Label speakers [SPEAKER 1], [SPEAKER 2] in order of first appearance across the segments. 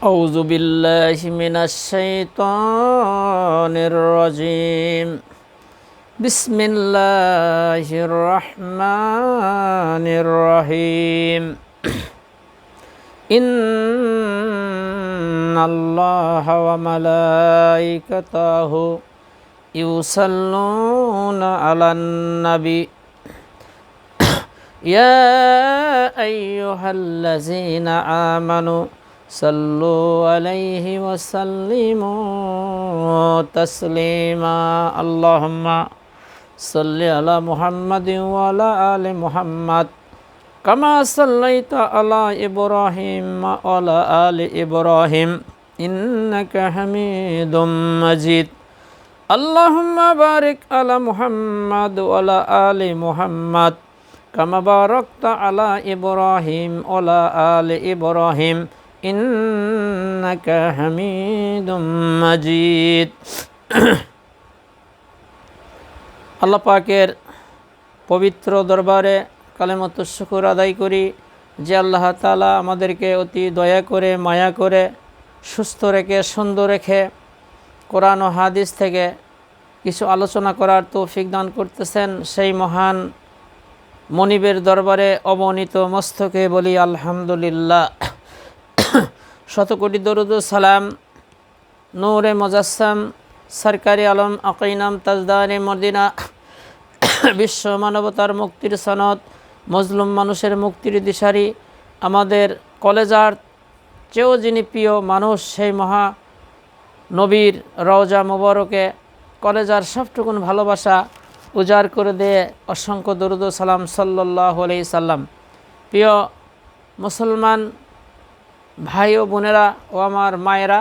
[SPEAKER 1] أعوذ بالله من الشيطان الرجيم بسم الله الرحمن الرحيم إن الله وملائكته يصلون على النبي يا أيها الذين آمنوا صلوا عليه وسلموا تسليما اللهم صل على محمد وعلى آل محمد كما صليت على إبراهيم وعلى آل إبراهيم إنك حميد مجيد اللهم بارك على محمد وعلى آل محمد كما باركت على إبراهيم وعلى آل إبراهيم إنك حميد مجيد আল্লাহ পাকের পবিত্র দরবারে কালেমাতুশ শুকর আদায় করি যে আল্লাহ তাআলা আমাদেরকে অতি দয়া করে মায়া করে সুস্থ রেখে সুন্দর রেখে কোরআন ও হাদিস থেকে কিছু আলোচনা করার তৌফিক দান করতেছেন। সেই মহান মনিবের দরবারে অবনীত মস্তকে বলি আলহামদুলিল্লাহ। শতকোটি দরুদ ও সালাম নূরে মুজাসসাম সরকারি আলম আকিনাম তাজদারে মদিনা বিশ্ব মানবতার মুক্তির সনদ মজলুম মানুষের মুক্তির দিশারি আমাদের কলেজার চেয়েও যিনি প্রিয় মানুষ সেই মহা নবীর রওজা মুবারকে কলেজার সবটুকুন ভালোবাসা উজাড় করে দিয়ে অসংখ্য দরুদ ও সালাম সাল্লাল্লাহু আলাইহি সাল্লাম। প্রিয় মুসলমান ভাই ও বোনেরা ও আমার মায়েরা,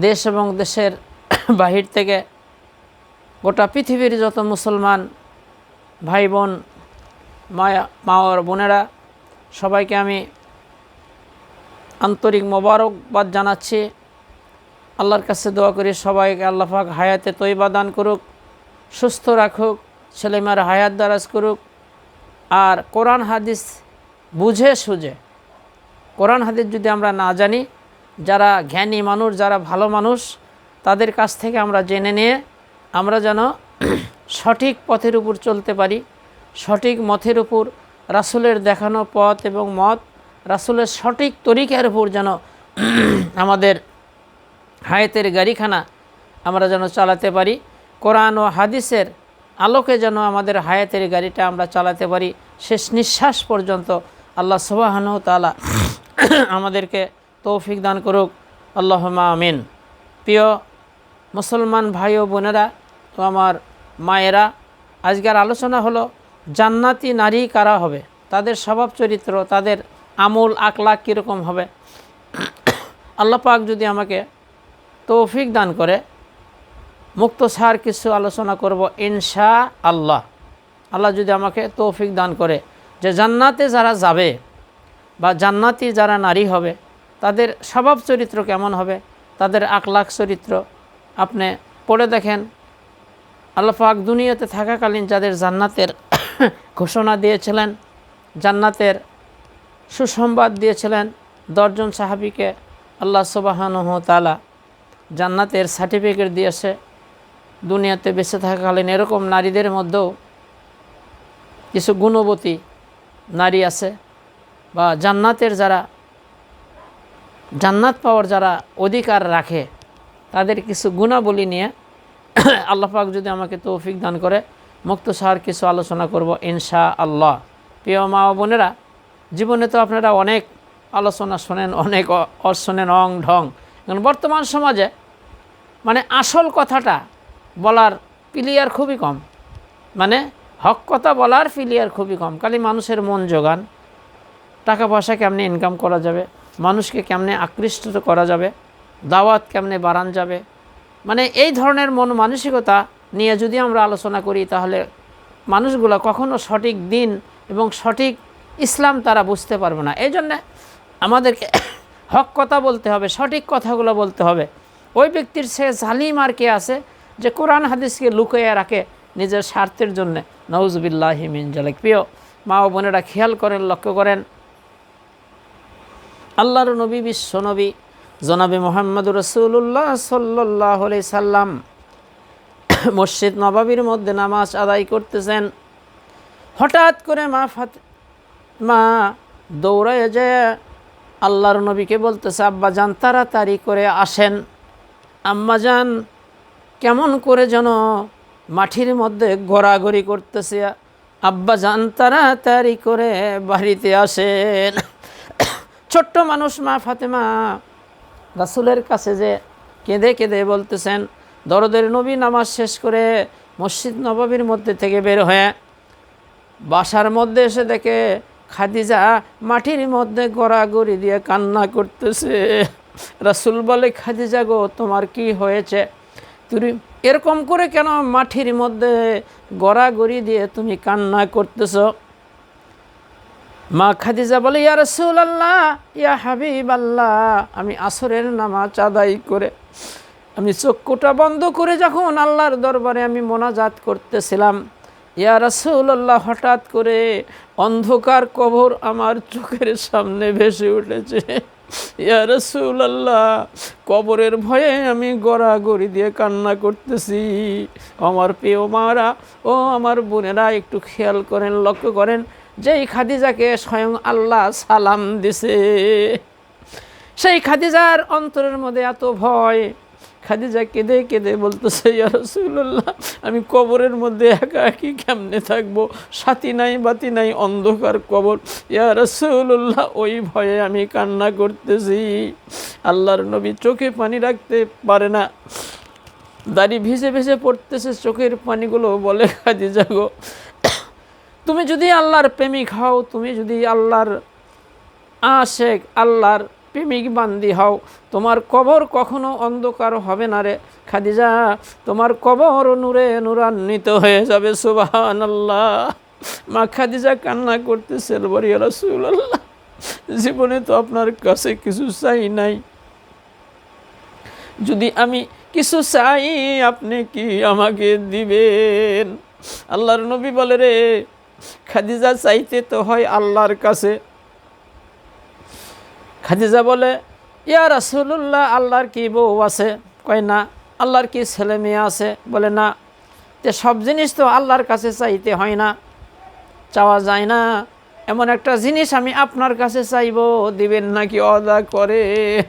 [SPEAKER 1] দেশ এবং দেশের বাহির থেকে গোটা পৃথিবীর যত মুসলমান ভাই বোন মা ও বোনেরা, সবাইকে আমি আন্তরিক মোবারকবাদ জানাচ্ছি। আল্লাহর কাছে দোয়া করি সবাইকে আল্লাহ পাক হায়াতে তয়্যিবা দান করুক, সুস্থ রাখুক, ছেলেমেয়ের হায়াত দারাজ করুক। আর কোরআন হাদিস বুঝে সুঝে, কোরআন হাদিস যদি আমরা না জানি, যারা জ্ঞানী মানুষ, যারা ভালো মানুষ, তাদের কাছ থেকে আমরা জেনে নিয়ে আমরা যেন সঠিক পথের উপর চলতে পারি, সঠিক মতের উপর রাসূলের দেখানো পথ এবং মত, রাসূলের সঠিক তরিকার উপর যেন আমাদের হায়াতের গাড়িখানা আমরা যেন চালাতে পারি। কোরআন ও হাদিসের আলোকে যেন আমাদের হায়াতের গাড়িটা আমরা চালাতে পারি শেষ নিঃশ্বাস পর্যন্ত। আল্লাহ সুবহানাহু ওয়া তাআলা আমাদেরকে তৌফিক দান করুক, আল্লাহুম্মা আমিন। প্রিয় মুসলমান ভাই ও বোনেরা ও আমার মায়েরা, আজকের আলোচনা হলো জান্নাতি নারী কারা হবে, তাদের স্বভাব চরিত্র, তাদের আমল আখলাক কীরকম হবে। আল্লাহ পাক যদি আমাকে তৌফিক দান করে মুক্তসার কিছু আলোচনা করব ইনশাআল্লাহ। আল্লাহ যদি আমাকে তৌফিক দান করে যে জান্নাতে যারা যাবে বা জান্নাতি যারা নারী হবে তাদের স্বভাব চরিত্র কেমন হবে, তাদের আখলাক চরিত্র আপনি পড়ে দেখেন। আল্লাহ পাক দুনিয়াতে থাকাকালীন যাদের জান্নাতের ঘোষণা দিয়েছিলেন, জান্নাতের সুসংবাদ দিয়েছিলেন, 10 জন সাহাবীকে আল্লাহ সুবহানাহু ওয়া তাআলা জান্নাতের সার্টিফিকেট দিয়েছে। দুনিয়াতে বেঁচে থাকাকালীন এরকম নারীদের মধ্যেও কিছু গুণবতী নারী আছে, বা জান্নাতের যারা জান্নাত পাওয়ার যারা অধিকার রাখে তাদের কিছু গুণাবলী নিয়ে আল্লাহ পাক যদি আমাকে তৌফিক দান করে মুক্তসার কিছু আলোচনা করব ইনশাআল্লাহ। প্রিয় মা ও বোনেরা, জীবনে তো আপনারা অনেক আলোচনা শোনেন, অনেক শোনেন অং ঢং। কারণ বর্তমান সমাজে মানে আসল কথাটা বলার ক্লিয়ার খুবই কম, মানে হক কথা বলার ক্লিয়ার খুবই কম। খালি মানুষের মন জোগান, টাকা পয়সা কেমনে ইনকাম করা যাবে, মানুষকে কেমনে আকৃষ্ট করা যাবে, দাওয়াত কেমনে বাড়ানো যাবে, মানে এই ধরনের মন মানসিকতা নিয়ে যদি আমরা আলোচনা করি তাহলে মানুষগুলো কখনো সঠিক দিন এবং সঠিক ইসলাম তারা বুঝতে পারবে না। এই জন্যে আমাদেরকে হক কথা বলতে হবে, সঠিক কথাগুলো বলতে হবে। ওই ব্যক্তির সে জালিম আর কে আছে যে কোরআন হাদিসকে লুকিয়ে রাখে নিজের স্বার্থের জন্যে। নাউজুবিল্লাহি মিন যালিক। প্রিয় মা ও বোনেরা খেয়াল করেন, লক্ষ্য করেন, আল্লাহর নবী বিশ্ব নবী জনাবে মুহাম্মদুর রাসূলুল্লাহ সাল্লাল্লাহু আলাইহি সাল্লাম মসজিদ নববীর মধ্যে নামাজ আদায় করতেছেন। হঠাৎ করে মা দৌড়ায় যায় আল্লাহর নবীকে বলতেছে, আব্বা যান তাড়াতাড়ি করে আসেন। আম্মা যান কেমন করে যেন মাটির মধ্যে গড়াগড়ি করতেছে। আব্বা যান তাড়াতাড়ি করে বাড়িতে আসেন। ছোট্ট মানুষ মা ফাতেমা রাসূলের কাছে যে কেঁদে কেঁদে বলতেছেন, দরদের নবী নামাজ শেষ করে মসজিদ নববীর মধ্যে থেকে বের হয়ে বাসার মধ্যে এসে দেখে খাদিজা মাটির মধ্যে গড়াগড়ি দিয়ে কান্না করতেছে। রাসূল বলে, খাদিজা গো, তোমার কি হয়েছে? তুমি এরকম করে কেন মাটির মধ্যে গড়াগড়ি দিয়ে তুমি কান্না করতেছ? মা খাদিজা বলে, ইয়া রাসূলুল্লাহ, ইয়া হাবিবাল্লাহ, আমি আসরের নামাজ আদায় করে আমি চক্ষুটা বন্ধ করে যখন আল্লাহর দরবারে আমি মোনাজাত করতেছিলাম, ইয়া রাসূলুল্লাহ, হঠাৎ করে অন্ধকার কবর আমার চোখের সামনে ভেসে উঠেছে। ইয়া রাসূলুল্লাহ, কবরের ভয়ে আমি গড়াগড়ি দিয়ে কান্না করতেছি। আমার প্রিয় মারা ও আমার বোনেরা, একটু খেয়াল করেন, লক্ষ্য করেন, যেই খাদিজাকে স্বয়ং আল্লাহ সালাম দিছে, সেই খাদিজার অন্তরের মধ্যে এত ভয়। খাদিজা কেঁদে কেঁদে বলতেছে, ইয়া রাসূলুল্লাহ, আমি কবরের মধ্যে একা একই কেমনে থাকবো? সাথী নাই, বাতি নাই, অন্ধকার কবর। ইয়া রাসূলুল্লাহ, ওই ভয়ে আমি কান্না করতেছি। আল্লাহর নবী চোখে পানি রাখতে পারে না, দাড়ি ভিজে ভিজে পড়তেছে চোখের পানিগুলো। বলে, খাদিজা গো, তুমি যদি আল্লাহর প্রেমিক হও, তুমি যদি আল্লাহর আশেক, আল্লাহর প্রেমিক বান্দি হও, তোমার কবর কখনো অন্ধকার হবে না রে খাদিজা, তোমার কবর নূরে নূরান্বিত হয়ে যাবে। সুবহানাল্লাহ। মা খাদিজা কান্না করতেছে, বলে, ইয়া রাসূলুল্লাহ, জীবনে তো আপনার কাছে কিছু চাই নাই, যদি আমি কিছু চাই আপনি কি আমাকে দিবেন? আল্লাহর নবী বলে, রে খাদিজা, চাইতে তো হয় আল্লাহর কাছে। খাদিজা বলে, ইয়া রাসূলুল্লাহ, আল্লাহর কি বউ আছে? কয় না। আল্লাহর কি ছেলে মেয়ে আছে? বলে না। তে সব জিনিস তো আল্লাহর কাছে চাইতে হয় না, চাওয়া যায় না। এমন একটা জিনিস আমি আপনার কাছে চাইব, দিবেন নাকি ওয়াদা করেন?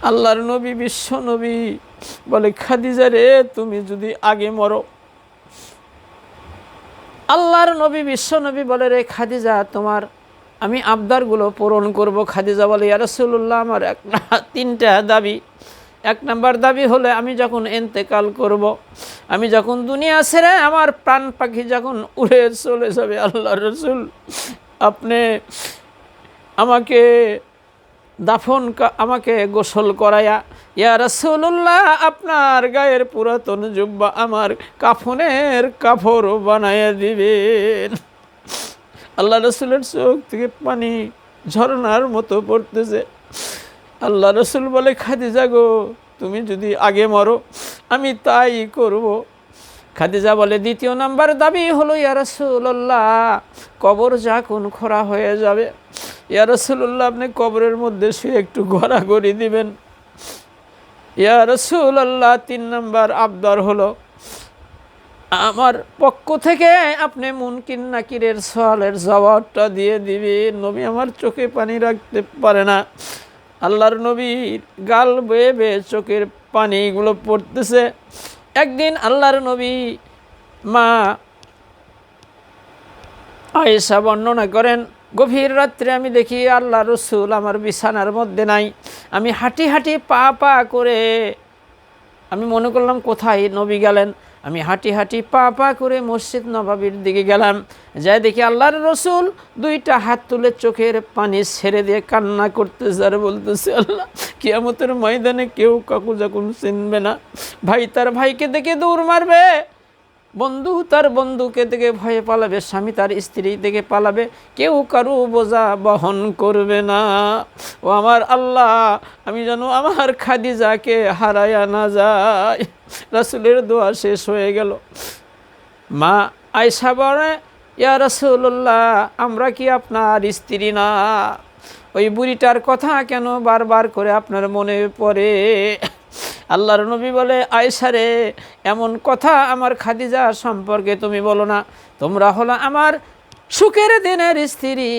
[SPEAKER 1] আল্লাহর নবী বিশ্ব নবী বলে, খাদিজা রে, তুমি যদি আগে মরো। আল্লাহর নবী বিশ্ব নবী বলে, রে খাদিজা, তোমার আমি আবদারগুলো পূরণ করব। খাদিজা বলে, ইয়া রাসূলুল্লাহ, আমার তিনটা দাবি। এক নাম্বার দাবি হলে আমি যখন ইন্তেকাল করব, আমি যখন দুনিয়া ছেড়ে আমার প্রাণ পাখি যখন উড়ে চলে যাবে, আল্লাহর রাসূল, আপনি আমাকে আমাকে গোসল করায়া, ইয়া রাসূলুল্লাহ, আপনার গায়ের পুরাতন জুব্বা আমার কাফনের কাপড় বানাইয়া দিবেন। আল্লাহ রাসূলের চোখ থেকে পানি ঝরনার মতো পড়তেছে। আল্লাহ রাসূল বলে, খাদিজা গো, তুমি যদি আগে মরো আমি তাই করব। খাদিজা বলে, দ্বিতীয় নাম্বার দাবি হলো, ইয়া রাসূলুল্লাহ, কবর যখন খোঁড়া হয়ে যাবে, ইয়া রাসূলুল্লাহ, আপনি কবরের মধ্যে শুয়ে একটু গড়াগড়ি দিবেন। ইয়া রাসূলুল্লাহ, তিন নাম্বার আবদার হলো, আমার পক্ষ থেকে আপনি মুনকির নাকিরের সওয়ালের জবাবটা দিয়ে দিবেন। নবী আমার চোখে পানি রাখতে পারে না। আল্লাহর নবীর গাল বেয়ে বেয়ে চোখের পানিগুলো পড়তেছে। একদিন আল্লাহর নবী মা আয়েশা বর্ণনা করেন, গভীর রাত্রে আমি দেখি আল্লাহ রসুল আমার বিছানার মধ্যে নাই। আমি হাঁটি হাঁটি পা পা করে আমি মনে করলাম কোথায় নবী গেলেন। আমি হাঁটি হাঁটি পা পা করে মসজিদ নববীর দিকে গেলাম। যাই দেখি আল্লাহর রসুল দুইটা হাত তুলে চোখের পানি ছেড়ে দিয়ে কান্না করতেছে আর বলতেছে, আল্লাহ, কিয়ামতের ময়দানে কেউ কাকু যখন চিনবে না, ভাই তার ভাইকে দেখে দৌড় মারবে, বন্ধু তার বন্ধুকে দেখে ভয়ে পালাবে, স্বামী তার স্ত্রী দেখে পালাবে, কেউ কারু বোঝা বহন করবে না। ও আমার আল্লাহ, আমি যেন আমার খাদিজাকে হারায়া না যায়। রাসূলের দোয়া শেষ হয়ে গেল। মা আয়েশা বলে, ইয়া রাসূলুল্লাহ, আমরা কি আপনার স্ত্রী না? ওই বুড়িটার কথা কেন বারবার করে আপনার মনে পড়ে? আল্লাহর নবী বলে, আয়েশা রে, এমন কথা আমার খাদিজা সম্পর্কে তুমি বলো না। তোমরা হলো আমার সুখের দিনের স্ত্রী,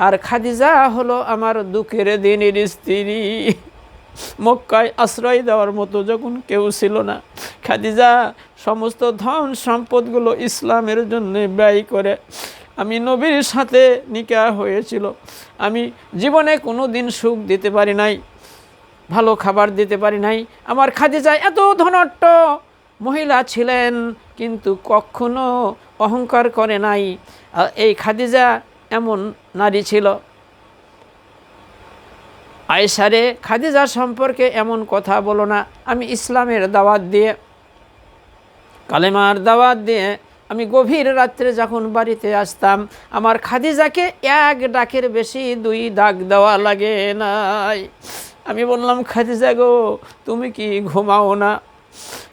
[SPEAKER 1] আর খাদিজা হলো আমার দুঃখের দিনের স্ত্রী। মক্কায় আশ্রয় দেওয়ার মতো যখন কেউ ছিল না, খাদিজা সমস্ত ধন সম্পদগুলো ইসলামের জন্য ব্যয় করে আমি নবীর সাথে নিকাহ হয়েছিল। আমি জীবনে কোনো দিন সুখ দিতে পারি নাই, ভালো খাবার দিতে পারি নাই। আমার খাদিজা এত ধনাঢ্য মহিলা ছিলেন, কিন্তু কখনো অহংকার করে নাই। এই খাদিজা এমন নারী ছিল। আয়েশা রে, খাদিজা সম্পর্কে এমন কথা বলো না। আমি ইসলামের দাওয়াত দিয়ে, কালেমার দাওয়াত দিয়ে আমি গভীর রাত্রে যখন বাড়িতে আসতাম, আমার খাদিজাকে এক ডাকের বেশি 2 ডাক দেওয়া লাগে নাই। আমি বললাম, খাদিজা গো, তুমি কি ঘুমাও না?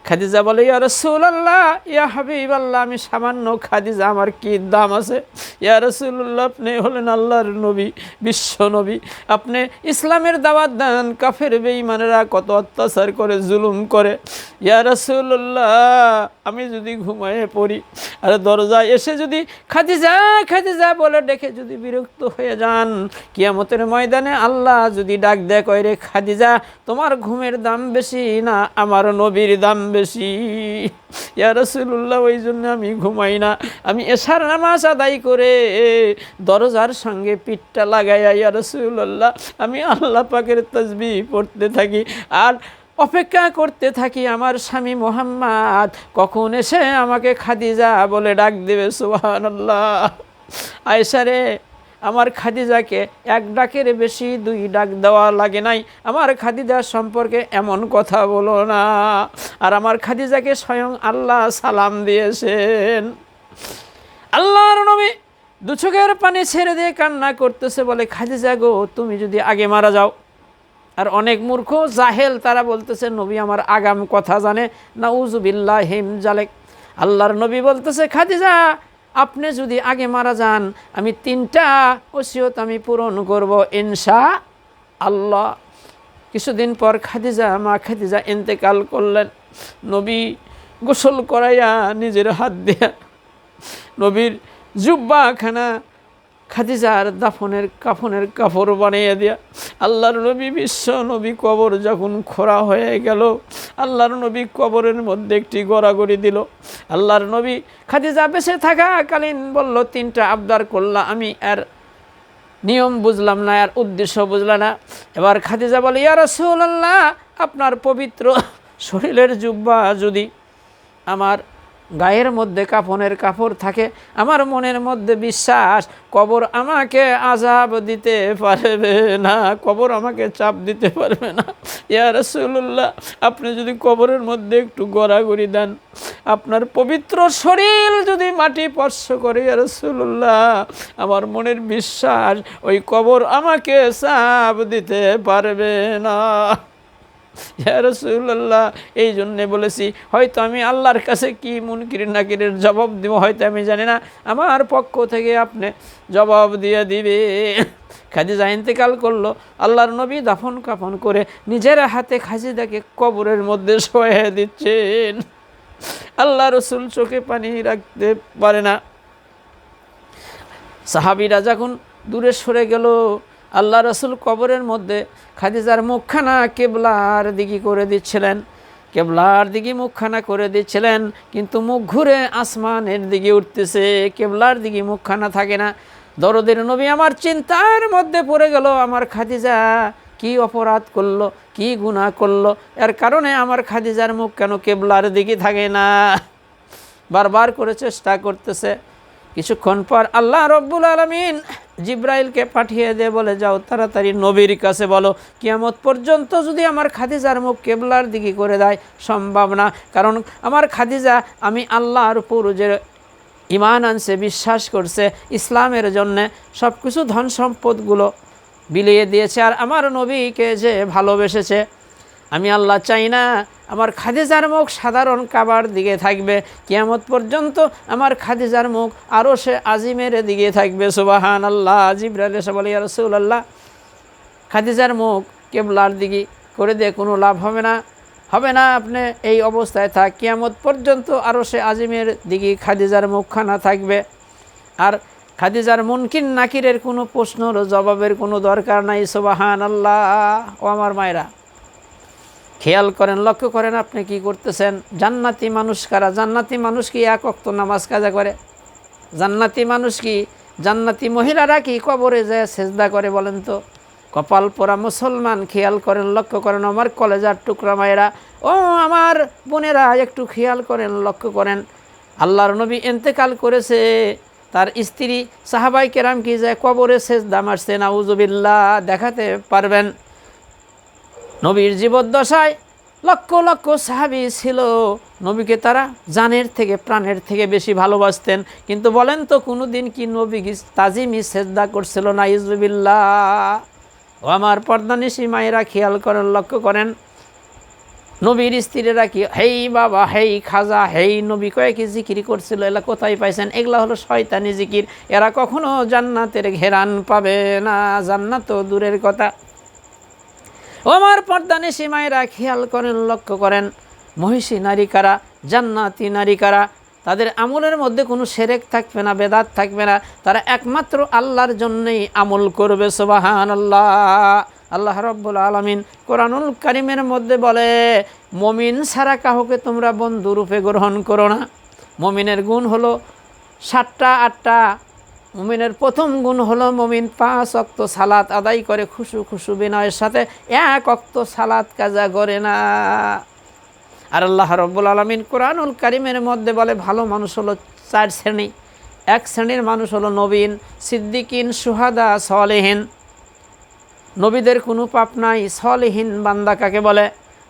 [SPEAKER 1] খাদিজা বলে, ইয়া রাসূলুল্লাহ, ইয়া হাবিবাল্লাহ, আমি সামান্য খাদিজা, আমার কি দাম আছে? ইয়া রাসূলুল্লাহ, আপনি হলেন আল্লাহর নবী, বিশ্ব নবী, আপনি ইসলামের দাওয়াত দেন, কাফের বেঈমানেরা কত অত্যাচার করে, জুলুম করে। ইয়া রাসূলুল্লাহ, আমি যদি ঘুমায়ে পড়ি আর দরজায় এসে যদি খাদিজা খাদিজা বলে ডেকে যদি বিরক্ত হয়ে যান, কিয়ামতের ময়দানে আল্লাহ যদি ডাক দেয়, কয় রে খাদিজা, তোমার ঘুমের দাম বেশি না আমার নবীর দাম বেশি? ইয়া রাসূলুল্লাহ, ওই জন্য আমি ঘুমাই না। আমি এশার নামাজ আদায় করে দরজার সঙ্গে পিঠটা লাগাইয়া, ইয়া রাসূলুল্লাহ, আমি আল্লাহ পাকের তাসবিহ পড়তে থাকি আর অপেক্ষা করতে থাকি আমার স্বামী মুহাম্মদ কখন এসে আমাকে খাদিজা বলে ডাক দেবে। সুবহানাল্লাহ। আয়েশা রে, আমার খাদিজাকে এক ডাকের বেশি 2 ডাক দেওয়া লাগে নাই। আমার খাদিজা সম্পর্কে এমন কথা বলো না। আর আমার খাদিজাকে স্বয়ং আল্লাহ সালাম দিয়েছেন। আল্লাহর নবী 2 চোখের পানি ছেড়ে দিয়ে কান্না করতেছে, বলে, খাদিজা গো, তুমি যদি আগে মারা যাও। আর অনেক মূর্খ জাহেল তারা বলতেছে নবী আমার আগাম কথা জানে, নাউযুবিল্লাহি মিন যালিক। আল্লাহর নবী বলতেছে, খাদিজা, আপনি যদি আগে মারা যান, আমি 3টা ওসিয়ত আমি পূরণ করব ইনশাআল্লাহ। কিছুদিন পর মা খাদিজা ইন্তেকাল করলেন। নবী গোসল করাইয়া নিজের হাত দিয়া নবীর জুব্বাখানা খাদিজার কাফনের কাপড় বানিয়ে দিয়া, আল্লাহর নবী বিশ্ব নবী কবর যখন খোঁড়া হয়ে গেল, আল্লাহর নবী কবরের মধ্যে একটি গড়াগড়ি দিল। আল্লাহর নবী খাদিজা বেঁচে থাকাকালীন বলল, 3টা আবদার করলাম, আমি এর নিয়ম বুঝলাম না, আর উদ্দেশ্য বুঝলাম না। এবার খাদিজা বলে, ইয়া রাসূলুল্লাহ, আপনার পবিত্র শরীরের জুব্বা যদি আমার গায়ের মধ্যে কাফনের কাপড় থাকে, আমার মনের মধ্যে বিশ্বাস কবর আমাকে আযাব দিতে পারবে না, কবর আমাকে চাপ দিতে পারবে না। ইয়া রাসূলুল্লাহ, আপনি যদি কবরের মধ্যে একটু গড়াগড়ি দেন, আপনার পবিত্র শরীর যদি মাটি স্পর্শ করে, ইয়া রাসূলুল্লাহ, আমার মনের বিশ্বাস ওই কবর আমাকে চাপ দিতে পারবে না। ইয়া রাসূলুল্লাহ, এই জন্যে বলেছি, হয়তো আমি আল্লাহর কাছে কি মুনকির নাকিরের জবাব দিব, হয়তো আমি জানি না, আমার পক্ষ থেকে আপনি জবাব দিয়ে দিবে। খাদিজা ইন্তেকাল করলো। আল্লাহর নবী দাফন কাফন করে নিজের হাতে খাদিজাকে কবরের মধ্যে শোয়ে দিচ্ছেন। আল্লাহ রসুল চোখে পানি রাখতে পারে না। সাহাবীরা যখন দূরে সরে গেল, আল্লাহ রসুল কবরের মধ্যে খাদিজার মুখখানা কেবলার দিকে করে দিচ্ছিলেন, কেবলার দিকে মুখখানা করে দিচ্ছিলেন, কিন্তু মুখ ঘুরে আসমানের দিকে উঠতেছে, কেবলার দিকে মুখখানা থাকে না। দরদের নবী আমার চিন্তার মধ্যে পড়ে গেল, আমার খাদিজা কি অপরাধ করলো, কি গুনাহ করলো, এর কারণে আমার খাদিজার মুখ কেন কেবলার দিকে থাকে না? বারবার করে চেষ্টা করতেছে। কিছুক্ষণ পর আল্লাহ রব্বুল আলামিন জিব্রাইলকে পাঠিয়ে দিয়ে বলে, যাও তাড়াতাড়ি নবীর কাছে বলো, কিয়ামত পর্যন্ত যদি আমার খাদিজার মুখ কেবলার দিকে করে দেয় সম্ভব না, কারণ আমার খাদিজা আমি আল্লাহর উপর যে ঈমান আনছে, বিশ্বাস করছে, ইসলামের জন্যে সব কিছু ধন সম্পদগুলো বিলিয়ে দিয়েছে, আর আমার নবীকে যে ভালোবেসেছে, আমি আল্লাহ চাই না আমার খাদিজার মুখ সাধারণ কাবার দিকে থাকবে, কিয়ামত পর্যন্ত আমার খাদিজার মুখ আরশে আজিমের দিকে থাকবে। সুবহানাল্লাহ। জিবরাইল এসে বলে, ইয়া রাসূলুল্লাহ, খাদিজার মুখ কিবলার দিকে করে দিয়ে কোনো লাভ হবে না, হবে না, আপনি এই অবস্থায় থাক, কিয়ামত পর্যন্ত আরশে আজিমের দিকে খাদিজার মুখখানা থাকবে। আর খাদিজার মুনকির নাকিরের কোনো প্রশ্নর জবাবের কোনো দরকার নাই। সুবহানাল্লাহ। ও আমার মায়েরা, খেয়াল করেন, লক্ষ্য করেন আপনি কি করতেছেন। জান্নাতি মানুষ কারা? জান্নাতি মানুষ কি এক ওয়াক্ত নামাজ কাজা করে? জান্নাতি মানুষ কি, জান্নাতি মহিলারা কি কবরে যায় সেজদা করে? বলেন তো। কপাল পোড়া মুসলমান, খেয়াল করেন, লক্ষ্য করেন আমার কলেজার টুকরা মায়েরা, ও আমার বোনেরা, একটু খেয়াল করেন, লক্ষ্য করেন। আল্লাহর নবী ইন্তেকাল করেছে, তার স্ত্রী সাহাবাই কেরাম কি যায় কবরে সেজদা মারছে, নাউজুবিল্লাহ, দেখাতে পারবেন? নবীর জীবদ্দশায় লক্ষ লক্ষ সাহাবী ছিল, নবীকে তারা জানের থেকে প্রাণের থেকে বেশি ভালোবাসতেন, কিন্তু বলেন তো কোনো দিন কি নবী তাজিমি সেজদা করছিল? নাউজুবিল্লাহ। ও আমার পর্দানিশী মায়েরা, খেয়াল করেন, লক্ষ্য করেন, নবীর স্ত্রীরা কি হেই বাবা, হেই খাজা, হেই নবী কয়ে কি জিকির করছিল? এলা কোথায় পাইছেন? এগুলা হলো শয়তানি জিকির। এরা কখনো জান্নাতের ঘেরান পাবে না, জান্নাত তো দূরের কথা। ও আমার পর্দানিশী মায়েরা, খেয়াল করেন, লক্ষ্য করেন, মহিষী নারী কারা? জান্নাতি নারী কারা? তাদের আমলের মধ্যে কোনো শিরক থাকবে না, বেদাত থাকবে না, তারা একমাত্র আল্লাহর জন্যই আমল করবে। সুবহানাল্লাহ। আল্লাহ রাব্বুল আলামিন কোরআনুল কারীমের মধ্যে বলে, মুমিন ছাড়া কাউকে তোমরা বন্ধু রূপে গ্রহণ করো না। মুমিনের গুণ হলো 7টা 8টা। মুমিনের প্রথম গুণ হলো মুমিন 5 ওয়াক্ত সালাত আদায় করে খুশু বিনয়ের সাথে, 1 ওয়াক্ত সালাত কাজা করে না। আর আল্লাহ রাব্বুল আলামিন কোরআনুল কারীমের মধ্যে বলে, ভালো মানুষ হলো 4 শ্রেণী। 1 শ্রেণীর মানুষ হলো নবীন, সিদ্দিকিন, শুহাদা, সালেহিন। নবীদের কোনো পাপ নাই। সালেহিন বান্দা কাকে বলে?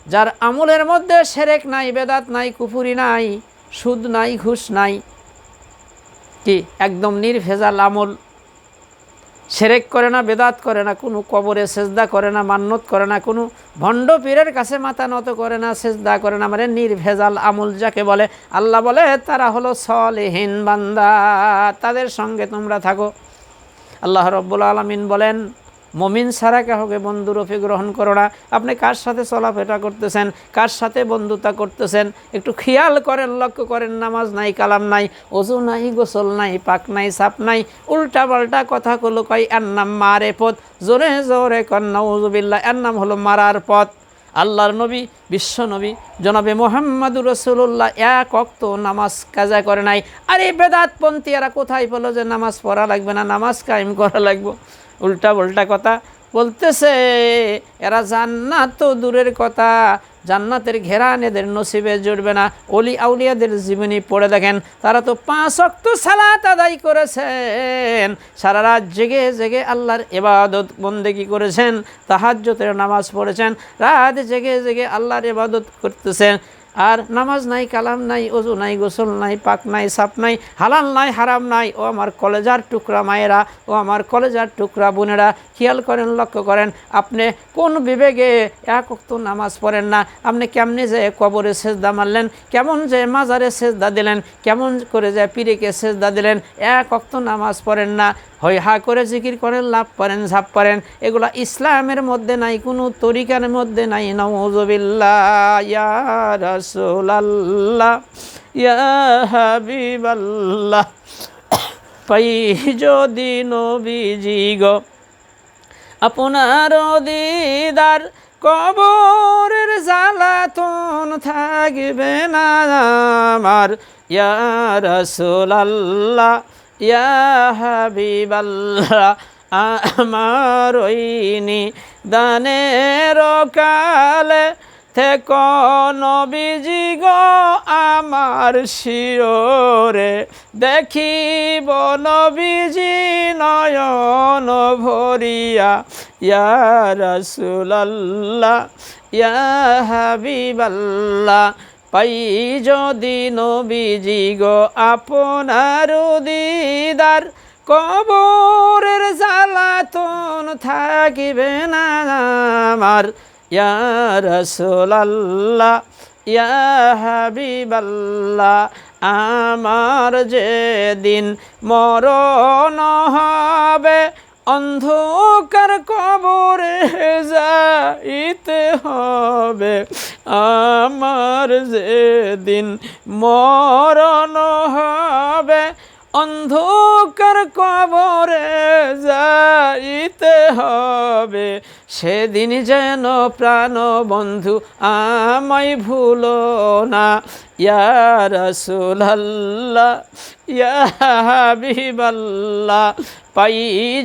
[SPEAKER 1] যার আমলের মধ্যে শিরক নাই, বেদাত নাই, কুফরি নাই, সুদ নাই, ঘুষ নাই, কি একদম নির্ভেজাল আমল, শিরক করে না, বেদাত করে না, কোনো কবরে সেজদা করে না, মান্নত করে না, কোনো ভণ্ড পীরের কাছে মাথা নত করে না, সেজদা করে না, মানে নির্ভেজাল আমল যাকে বলে, আল্লাহ বলে তারা হলো সালেহিন বান্দা, তাদের সঙ্গে তোমরা থাকো। আল্লাহ রাব্বুল আলামিন বলেন, মুমিন ছাড়া কাউকে বন্ধুরূপে গ্রহণ করো না। আপনি কার সাথে চলাফেরা করতেছেন, কার সাথে বন্ধুতা করতেছেন, একটু খেয়াল করেন, লক্ষ্য করেন। নামাজ নাই, কালাম নাই, ওযু নাই, গোসল নাই, পাক নাই, সাপ নাই, উল্টা পাল্টা কথা গুলো কয়, এর নাম মারে পথ। জোরে জোরে কন নাউযুবিল্লাহ, এর নাম হলো মারার পথ। আল্লাহর নবী, বিশ্ব নবী জনাবে মুহাম্মদুর রাসূলুল্লাহ 1 ওয়াক্ত নামাজ কাজা করে নাই। আর এই বেদাতপন্থী এরা কোথায় বলো যে নামাজ পড়া লাগবে না, নামাজ কায়েম করা লাগবে? উল্টা পাল্টা কথা বলতেছে। এরা জান্নাত তো দূরের কথা, জান্নাতের ঘেরান এদের নসিবে জুড়বে না। ওলি আউলিয়াদের জীবনী পড়ে দেখেন, তারা তো 5 ওয়াক্ত সালাত আদায় করেছেন, সারা রাত জেগে জেগে আল্লাহর ইবাদত বন্দেগী করেছেন, তাহাজ্জুদের নামাজ পড়েছেন, রাত জেগে জেগে আল্লাহর ইবাদত করতেছেন। আর নামাজ নাই, কালাম নাই, ওযু নাই, গোসল নাই, পাক নাই, সাপ নাই, হালাল নাই, হারাম নাই। ও আমার কলেজার টুকরা মায়েরা, ও আমার কলেজার টুকরা বোনেরা, খেয়াল করেন, লক্ষ্য করেন, আপনি কোন বিবেকে 1 ওয়াক্ত নামাজ পড়েন না? আপনি কেমনে যে কবরে সেজদা মারলেন, কেমন যে মাজারে সেজদা দিলেন, কেমন করে যে পীরকে সেজদা দিলেন, 1 ওয়াক্ত নামাজ পড়েন না, হয় হা করে জিকির করেন, লাভ করেন, ঝাপ করেন, এগুলা ইসলামের মধ্যে নাই, কোনো তরিকার মধ্যে নাই। নাউযুবিল্লাহ। ইয়া রাসূলুল্লাহ, ইয়া হাবিবাল্লাহ, পাই যদি নবীজি গো আপনার দিদার, কবরের জ্বালাতন থাকবে না আমার। ইয়া রাসূলুল্লাহ, ইয়া হাবিবাল্লাহ, আমার ওইনি দানের কালে থেকো নবীজি গো আমার শিওরে, দেখিব নবীজি নয়ন ভরিয়া। ইয়া রাসূলুল্লাহ, ইয়া হাবিবাল্লাহ, পাই যদি নবীজি গো আপনার দিদার, কবরের জ্বালাতন থাকিবে না আমার। ইয়া রাসূলাল্লাহ ইয়া হাবিবাল্লাহ, আমার যেদিন মরণ হবে অন্ধকার কবরে যাইতে হবে, আমার যেদিন মরণ হবে অন্ধকার কবরে যাইতে হবে, সেদিন যেন প্রাণ বন্ধু আমায় ভুলো না। ইয়া রাসূলাল্লাহ ইয়া হাবিবাল্লাহ, পাই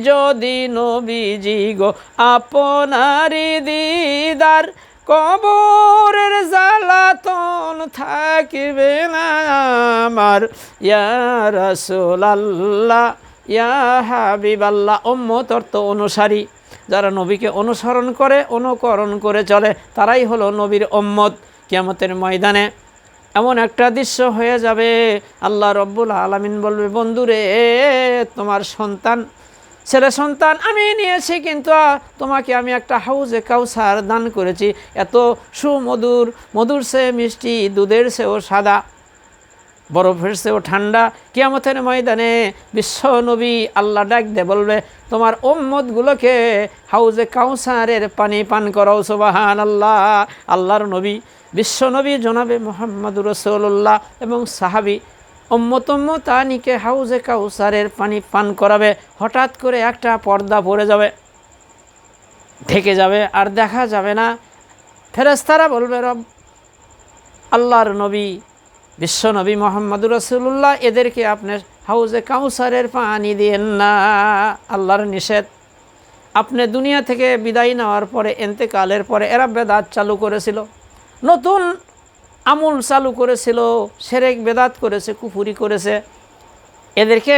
[SPEAKER 1] যদি নবীজি গো আপনারি দিদার, কবরের জ্বালাতন থাকিবে না আমার। ইয়া রাসূলাল্লাহ ইয়া হাবিবাল্লাহ, উম্মত অর্থ অনুসারী, যারা নবীকে অনুসরণ করে অনুকরণ করে চলে তারাই হলো নবীর উম্মত। কিয়ামতের ময়দানে এমন একটা দৃশ্য হয়ে যাবে, আল্লাহ রব্বুল আলামিন বলবে, বন্ধুরে তোমার সন্তান, ছেলে সন্তান আমি নিয়েছি, কিন্তু তোমাকে আমি একটা হাউজে কাউসার দান করেছি, এত সুমধুর, মধুর সে মিষ্টি, দুধের সেও সাদা, বরফের সেও ঠান্ডা। কিয়ামতের ময়দানে বিশ্ব নবী আল্লাহ ডাক দে বলবে, তোমার উম্মতগুলোকে হাউজে কাউসারের পানি পান করাও। সুবহানাল্লাহ। আল্লাহর নবী বিশ্ব নবী জনাবে মুহাম্মদুর রাসূলুল্লাহ এবং সাহাবী উম্মতানিকে হাউজে কাউসারের পানি পান করাবে। হঠাৎ করে একটা পর্দা পড়ে যাবে, ঢেকে যাবে, আর দেখা যাবে না। ফেরেশতারা বলবে, রব আল্লাহর নবী বিশ্ব নবী মুহাম্মদুর রাসূলুল্লাহ এদেরকে আপনি হাউজে কাউসারের পানি দিয়েন না, আল্লাহর নিষেধ। আপনি দুনিয়া থেকে বিদায় নেওয়ার পরে, ইন্তেকালের পরে এরা বেদাত চালু করেছিল, নতুন আমল চালু করেছিল, শিরক বেদাত করেছে, কুফরি করেছে, এদেরকে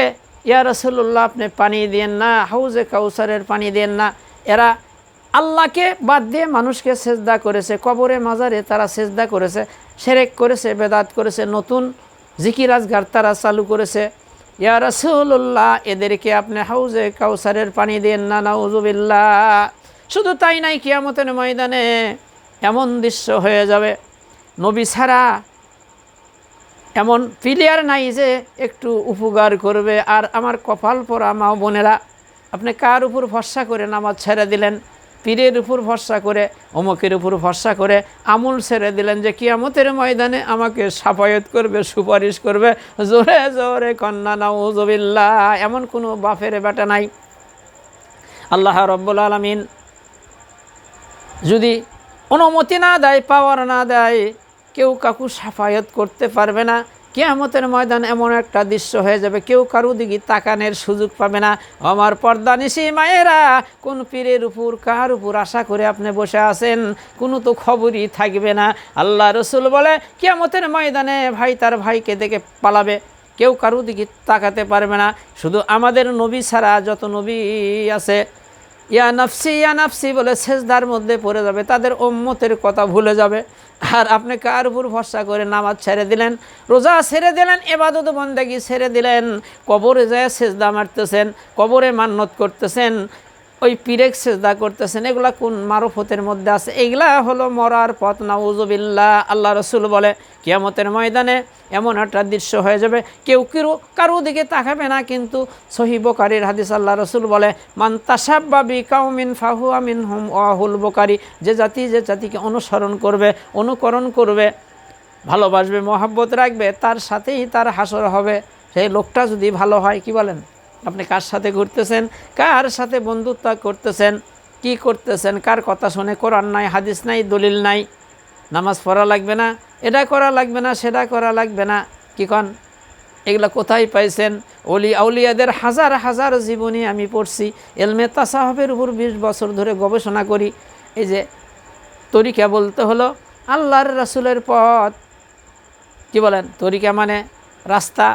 [SPEAKER 1] ইয়া রাসূলুল্লাহ আপনি পানি দিয়েন না, হাউজে কাউসারের পানি দিয়েন না। এরা আল্লাহকে বাদ দিয়ে মানুষকে সেজদা করেছে, কবরে মাজারে তারা সেজদা করেছে, শিরক করেছে, বেদাত করেছে, নতুন জিকির আজগার তারা চালু করেছে। ইয়া রাসূলুল্লাহ এদেরকে আপনি হাউজে কাউসারের পানি দিয়েন না, নাউযুবিল্লাহ। শুধু তাই নাই, কিয়ামতের ময়দানে এমন দৃশ্য হয়ে যাবে, নবী ছাড়া এমন প্লেয়ার নাই যে একটু উপকার করবে। আর আমার কপাল পরা মা বোনেরা, আপনি কার উপর ভরসা করে নামাজ ছেড়ে দিলেন, পীরের উপর ভরসা করে, অমুকের উপর ভরসা করে আমল ছেড়ে দিলেন যে কিয়ামতের ময়দানে আমাকে শাফায়াত করবে, সুপারিশ করবে। জোরে জোরে কন্যা নাউযুবিল্লাহ। এমন কোনো বাপের বেটা নাই। আল্লাহ রব্বুল আলামিন যদি অনুমতি না দেয়, পাওয়ার না দেয়, কেউ কাকু শাফায়াত করতে পারবে না। কিয়ামতের ময়দান এমন একটা দৃশ্য হয়ে যাবে, কেউ কারো দিকে তাকানোর সুযোগ পাবে না। আমার পর্দানিশি মায়েরা, কোন পীরের উপর কার উপর আশা করে আপনি বসে আছেন, কোনো তো খবরই থাকবে না। আল্লাহ রসুল বলে, কিয়ামতের ময়দানে ভাই তার ভাইকে দেখে পালাবে, কেউ কারো দিকে তাকাতে পারবে না। শুধু আমাদের নবী ছাড়া যত নবী আছে ইয়া নাফসি বলে সেজদার মধ্যে পড়ে যাবে, তাদের উম্মতের কথা ভুলে যাবে। আর আপনি কার উপর ভরসা করে নামাজ ছেড়ে দিলেন, রোজা ছেড়ে দিলেন, ইবাদত বন্দেগী ছেড়ে দিলেন, কবরে যায় সেজদা মারতেছেন, কবরে মান্নত করতেছেন, ওই পীরেক সেজদা করতেছেন। এগুলা কোন মারফতের মধ্যে আছে? এগুলা হলো মরার পথ, নাউযুবিল্লাহ। আল্লাহ রসুল বলে, কিয়ামতের ময়দানে এমন একটা দৃশ্য হয়ে যাবে, কেউ কারো দিকে তাকাবে না। কিন্তু সহিহ বুখারীর হাদিস, আল্লাহ রসুল বলে, মান তাশাব্বা বিকাউমিন ফাহুয়া মিনহুম ওয়াহুল বুখারী, যে জাতিকে অনুসরণ করবে, অনুকরণ করবে, ভালোবাসবে, মহব্বত রাখবে, তার সাথেই তার হাসর হবে। সেই লোকটা যদি ভালো হয়, কি বলেন? আপনি কার সাথে ঘুরতেছেন, কার সাথে বন্ধুত্ব করতেছেন, কি করতেছেন, কার কথা শুনে? কোরআন নাই, হাদিস নাই, দলিল নাই, নামাজ পড়া লাগবে না, এটা করা লাগবে না, সেটা করা লাগবে না, কি কন? এগুলা কোথায় পাইছেন? আউলিয়াদের হাজার হাজার জীবনী আমি পড়ছি, এলমে তাসাউফের উপর 20 বছর ধরে গবেষণা করি। এই যে তরিকা বলতে হলো আল্লাহর রাসূলের পথ, কি বলেন? তরিকা মানে রাস্তা,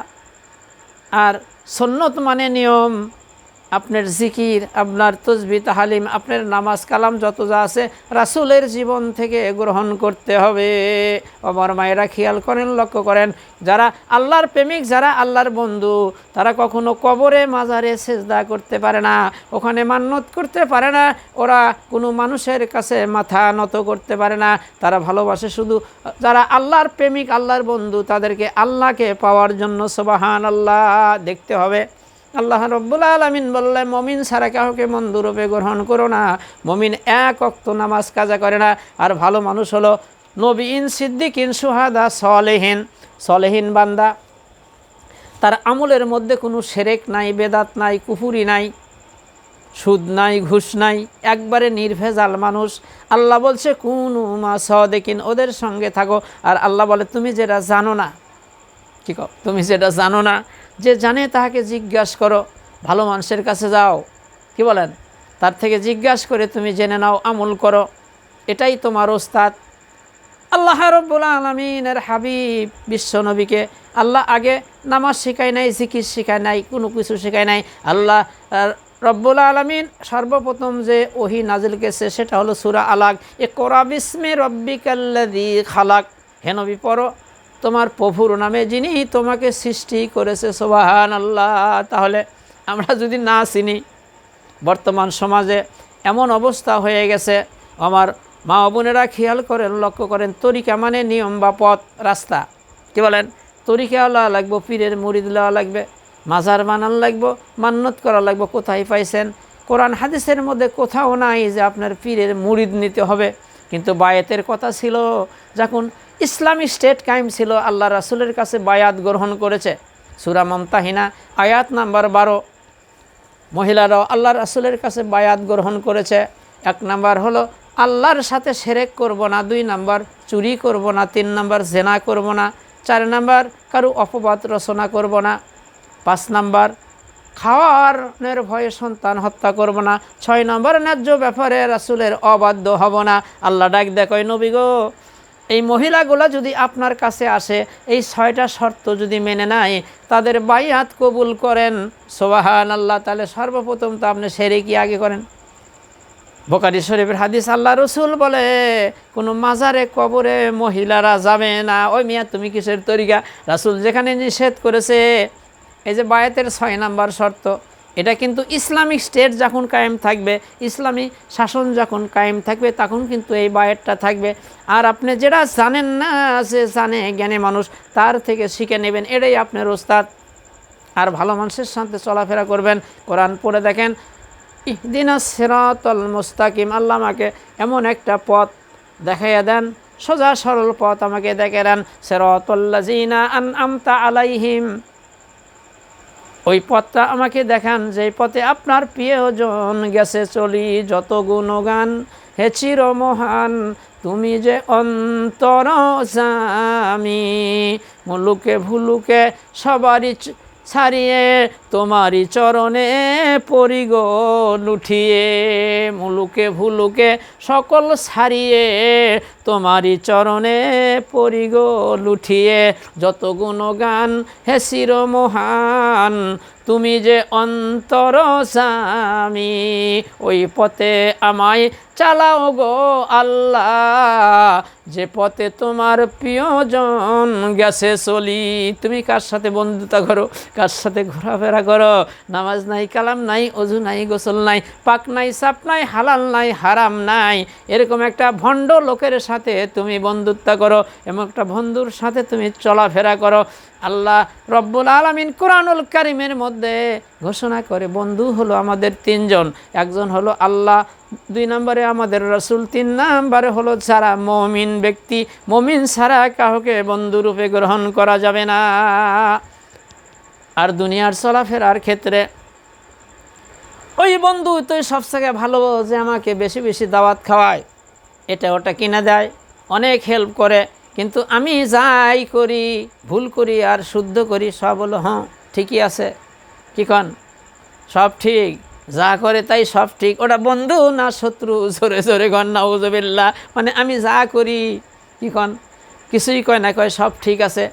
[SPEAKER 1] আর সুন্নত মানে নিয়ম, আপনার জিকির, আপনার তসবিহ তাহলিম, আপনার নামাজ কালাম যত যা আছে রাসূলের জীবন থেকে গ্রহণ করতে হবে। আমার মায়েরা খেয়াল করেন, লক্ষ্য করেন, যারা আল্লাহর প্রেমিক, যারা আল্লাহর বন্ধু, তারা কখনো কবরে মাজারে সেজদা করতে পারে না, ওখানে মান্নত করতে পারে না, ওরা কোনো মানুষের কাছে মাথা নত করতে পারে না। তারা ভালোবাসে শুধু যারা আল্লাহর প্রেমিক, আল্লাহর বন্ধু, তাদেরকে আল্লাহকে পাওয়ার জন্য সুবহানাল্লাহ দেখতে হবে। আল্লাহ রব্বুল আলামিন বললেন, মমিন ছাড়া কাউকে বন্ধুরূপে গ্রহণ করো না। মমিন এক ওয়াক্ত নামাজ কাজা করে না। আর ভালো মানুষ হলো নবীন, সিদ্দিকিন, সুহাদা, সলেহীন। সলেহীন বান্দা, তার আমলের মধ্যে কোনো শিরক নাই, বেদাত নাই, কুফুরি নাই, সুদ নাই, ঘুষ নাই, একবারে নির্ভেজাল মানুষ। আল্লাহ বলছে কুনু মা সাদিকিন, ওদের সঙ্গে থাকো। আর আল্লাহ বলে তুমি যেটা জানো না, কি কও, তুমি যেটা জানো না, যে জানে তাহাকে জিজ্ঞাসা করো। ভালো মানুষের কাছে যাও, কি বলেন, তার থেকে জিজ্ঞাসা করে তুমি জেনে নাও, আমল করো, এটাই তোমার ওস্তাদ। আল্লাহ রাব্বুল আলামিনের হাবিব বিশ্বনবীকে আল্লাহ আগে নামাজ শেখায় নাই, জিকির শেখায় নাই, কোনো কিছু শেখায় নাই। আল্লাহ রব্বুল আলামিন সর্বপ্রথম যে ওহী নাজিল করেছে সেটা হলো সূরা আলাক, ইকরা বিসমি রব্বিকাল্লাযী খালাক। হে নবী, পড়ো তোমার প্রভুর নামে যিনি তোমাকে সৃষ্টি করেছে। সুবহানাল্লাহ। তাহলে আমরা যদি না চিনি, বর্তমান সমাজে এমন অবস্থা হয়ে গেছে, আমার মা বোনেরা খেয়াল করেন, লক্ষ্য করেন, তরিকা মানে নিয়ম বা পথ রাস্তা, কি বলেন, তরিকা লওয়া লাগবে, পীরের মুরিদ লওয়া লাগবে, মাজার বানান লাগবে, মান্নত করা লাগবে। কোথায় পাইছেন? কোরআন হাদিসের মধ্যে কোথাও নাই যে আপনার পীরের মুরিদ নিতে হবে। কিন্তু বায়াতের কথা ছিল, যখন ইসলামী স্টেট কায়েম ছিল, আল্লাহ রাসূলের কাছে বায়াত গ্রহণ করেছে। সূরা মুমতাহিনা আয়াত নাম্বার 12। মহিলারাও আল্লাহ রাসূলের কাছে বায়াত গ্রহণ করেছে। 1 নাম্বার হলো আল্লাহর সাথে শিরক করব না, 2 নাম্বার চুরি করব না, 3 নাম্বার জেনা করব না, 4 নাম্বার কারো অপবাদ রচনা করব না, 5 নাম্বার খাওয়ার ভয়ে সন্তান হত্যা করব না, 6 নাম্বার ন্যায্য ব্যাপারে রাসূলের অবাধ্য হব না। আল্লাহ ডাক দেখয়, নবী গো, এই মহিলাগুলা যদি আপনার কাছে আসে, এই 6টা শর্ত যদি মেনে নেয়, তাদের বাইয়াত কবুল করেন, সুবহানাল্লাহ, তাহলে সর্বপ্রথম তো আপনি শিরকি আগে করেন। বুখারী শরীফের হাদিস, আল্লাহ রসুল বলে কোনো মাজারে কবরে মহিলারা যাবে না। ওই মিয়া তুমি কিসের তরিকা? রাসূল যেখানে নিষেধ করেছে, এই যে বায়াতের 6 নাম্বার শর্ত, এটা কিন্তু ইসলামিক স্টেট যখন কায়েম থাকবে, ইসলামী শাসন যখন কায়েম থাকবে, তখন কিন্তু এই বায়াতটা থাকবে। আর আপনি যেটা জানেন না, যে জানে জ্ঞানী মানুষ, তার থেকে শিখে নেবেন, এটাই আপনার ওস্তাদ। আর ভালো মানুষের সাথে চলাফেরা করবেন। কোরআন পড়ে দেখেন, ইহদিনাস সিরাতাল মুস্তাকিম, আল্লাহ আমাকে এমন একটা পথ দেখাইয়া দেন, সোজা সরল পথ আমাকে দেখে দেন। সিরাতাল্লাযিনা আনআমতা আলাইহিম, ওই পথটা আমাকে দেখান যেই পথে আপনার প্রিয়জন গেছে চলি। যত গুণগান হে চিরমহান, তুমি যে অন্তরজামী, মুলুকে ভুলুকে সবারই ছাড়িয়ে তোমারই চরণে পড়ি গো লুঠিয়ে। মুলুকে ভুলুকে সকল ছাড়িয়ে তোমারই চরণে পড়ি গো লুঠিয়ে। যত গুণগান হে চিরমহান, তুমি যে অন্তরজামী, ওই পথে আমায় চালাও গো আল্লাহ, যে পথে তোমার প্রিয়জন গেছে চলি। তুমি কার সাথে বন্ধুতা করো, কার সাথে ঘোরাফেরা করো? নামাজ নাই, কালাম নাই, অজু নাই, গোসল নাই, পাক নাই, সাপ নাই, হালাল নাই, হারাম নাই, এরকম একটা ভণ্ড লোকের সাথে তুমি বন্ধুত্ব করো, এমন একটা বন্ধুর সাথে তুমি চলাফেরা করো। আল্লাহ রব্বুল আলামিন কোরআনুল কারীমের মধ্যে ঘোষণা করে, বন্ধু হলো আমাদের 3 জন। একজন হলো আল্লাহ, 2 নম্বরে আমাদের রাসূল, 3 নম্বরে হলো যারা মুমিন ব্যক্তি। মুমিন ছাড়া কাউকে বন্ধুরূপে গ্রহণ করা যাবে না। আর দুনিয়ার চলাফেরার ক্ষেত্রে ওই বন্ধু তো সবথেকে ভালো, যে আমাকে বেশি বেশি দাওয়াত খাওয়ায়, এটা ওটা কিনে দেয়, অনেক হেল্প করে। কিন্তু আমি যাই করি, ভুল করি আর শুদ্ধ করি, সব হলো হ্যাঁ ঠিকই আছে, কি কন, সব ঠিক, যা করে তাই সব ঠিক। ওটা বন্ধু না শত্রু? জোরে জোরে কন নাউযুবিল্লাহ। মানে আমি যা করি, কি কন, কিছুই কয় না, কয় সব ঠিক আছে।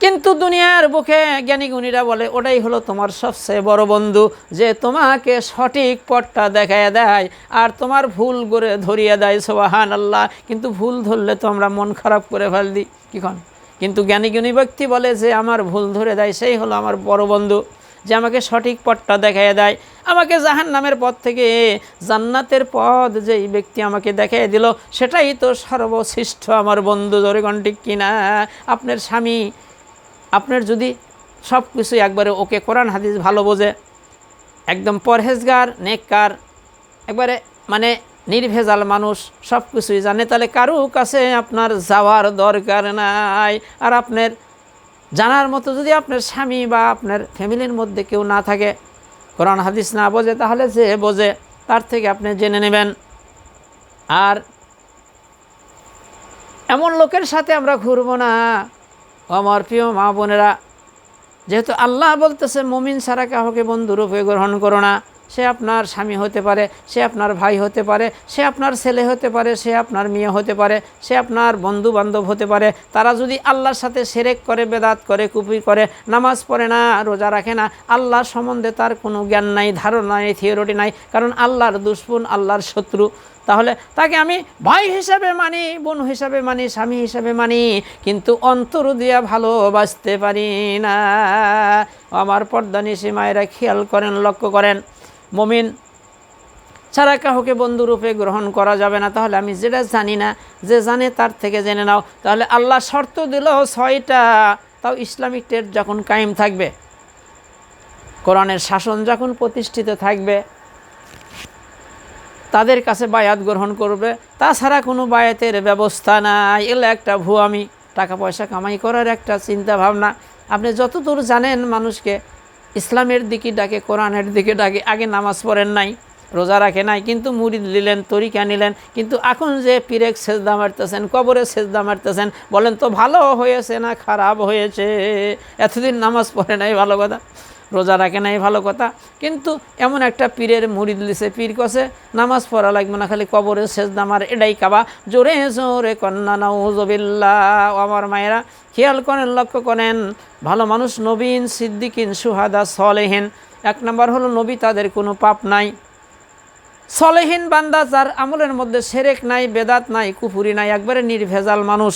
[SPEAKER 1] কিন্তু দুনিয়ার বুকে জ্ঞানীগুণীরা বলে ওটাই হলো তোমার সবচেয়ে বড় বন্ধু, যে তোমাকে সঠিক পথটা দেখায় দেয় আর তোমার ভুল করে ধরিয়ে দেয়। সুবহানাল্লাহ। কিন্তু ভুল ধরলে তো আমরা মন খারাপ করে ফেলি, কি কন? কিন্তু জ্ঞানীগুণী ব্যক্তি বলে যে আমার ভুল ধরে দেয় সেই হলো আমার বড় বন্ধু, যে আমাকে সঠিক পথটা দেখায় দেয়, আমাকে জাহান্নামের পথ থেকে জান্নাতের পথ যেই ব্যক্তি আমাকে দেখায় দিল সেটাই তো সর্বশ্রেষ্ঠ আমার বন্ধু। জোরে কোন ঠিক কিনা? আপনার স্বামী আপনার যদি সব কিছু একবারে ওকে কোরআন হাদিস ভালো বোঝে, একদম পরহেজগার নেককার, একবারে মানে নির্ভেজাল মানুষ, সব কিছুই জানে, তাহলে কারো কাছে আপনার যাওয়ার দরকার নাই। আর আপনার জানার মতো যদি আপনার স্বামী বা আপনার ফ্যামিলির মধ্যে কেউ না থাকে, কোরআন হাদিস না বোঝে, তাহলে যে বোঝে তার থেকে আপনি জেনে নেবেন। আর এমন লোকের সাথে আমরা ঘুরবো না। আমার প্রিয় মা বোনেরা, যেহেতু আল্লাহ বলতেছে মুমিন ছাড়া কাউকে বন্ধুরূপে গ্রহণ করো না। সে আপনার স্বামী হতে পারে, সে আপনার ভাই হতে পারে, সে আপনার ছেলে হতে পারে, সে আপনার মেয়ে হতে পারে, সে আপনার বন্ধু বান্ধব হতে পারে। তারা যদি আল্লাহর সাথে শিরক করে, বেদাত করে, কুফরি করে, নামাজ পড়ে না, রোজা রাখে না, আল্লাহর সম্বন্ধে তার কোনো জ্ঞান নাই, ধারণা নাই, থিওরিটি নাই, কারণ আল্লাহর দুশমন, আল্লাহর শত্রু, তাহলে তাকে আমি ভাই হিসাবে মানি, বোন হিসাবে মানি, স্বামী হিসাবে মানি, কিন্তু অন্তর দিয়া ভালোবাসতে পারি না। আমার পর্দানিশী মায়েরা খেয়াল করেন, লক্ষ্য করেন, মুমিন ছাড়া কাউকে বন্ধুরূপে গ্রহণ করা যাবে না। তাহলে আমি যেটা জানি না, যে জানে তার থেকে জেনে নাও। তাহলে আল্লাহ শর্ত দিল 6টা, তাও ইসলামিক টেট যখন কায়েম থাকবে, কোরআনের শাসন যখন প্রতিষ্ঠিত থাকবে, তাদের কাছে বায়াত গ্রহণ করবে, তাছাড়া কোনো বায়াতের ব্যবস্থা নাই। এগুলো একটা ভুয়ামি, টাকা পয়সা কামাই করার একটা চিন্তা ভাবনা। আপনি যতদূর জানেন মানুষকে ইসলামের দিকে ডাকে, কোরআনের দিকে ডাকে, আগে নামাজ পড়েন নাই, রোজা রাখে নাই, কিন্তু মুরিদ নিলেন, তরিকা নিলেন, কিন্তু এখন যে পীরেক সেজদা মারতেছেন, কবরে সেজদা মারতেছেন, বলেন তো ভালো হয়েছে না খারাপ হয়েছে? এতদিন নামাজ পড়ে নাই ভালো কথা, রোজা রাখে নাই ভালো কথা, কিন্তু এমন একটা পীরের মুরিদ লিছে, পীর কছে নামাজ পড়া লাগবে না, খালি কবরে সেজদা মার, এটাই কাবা। জোরে জোরে কন্যা নাউজুবিল্লাহ। আমার মায়েরা খেয়াল করেন, লক্ষ্য করেন, ভালো মানুষ নবীন, সিদ্দিকিন, সুহাদা, সলেহিন। 1 নম্বর হলো নবী, তাদের কোনো পাপ নাই। সলেহিন বান্দা, যার আমলের মধ্যে শিরক নাই, বেদাত নাই, কুফরি নাই, একবারে নির্ভেজাল মানুষ,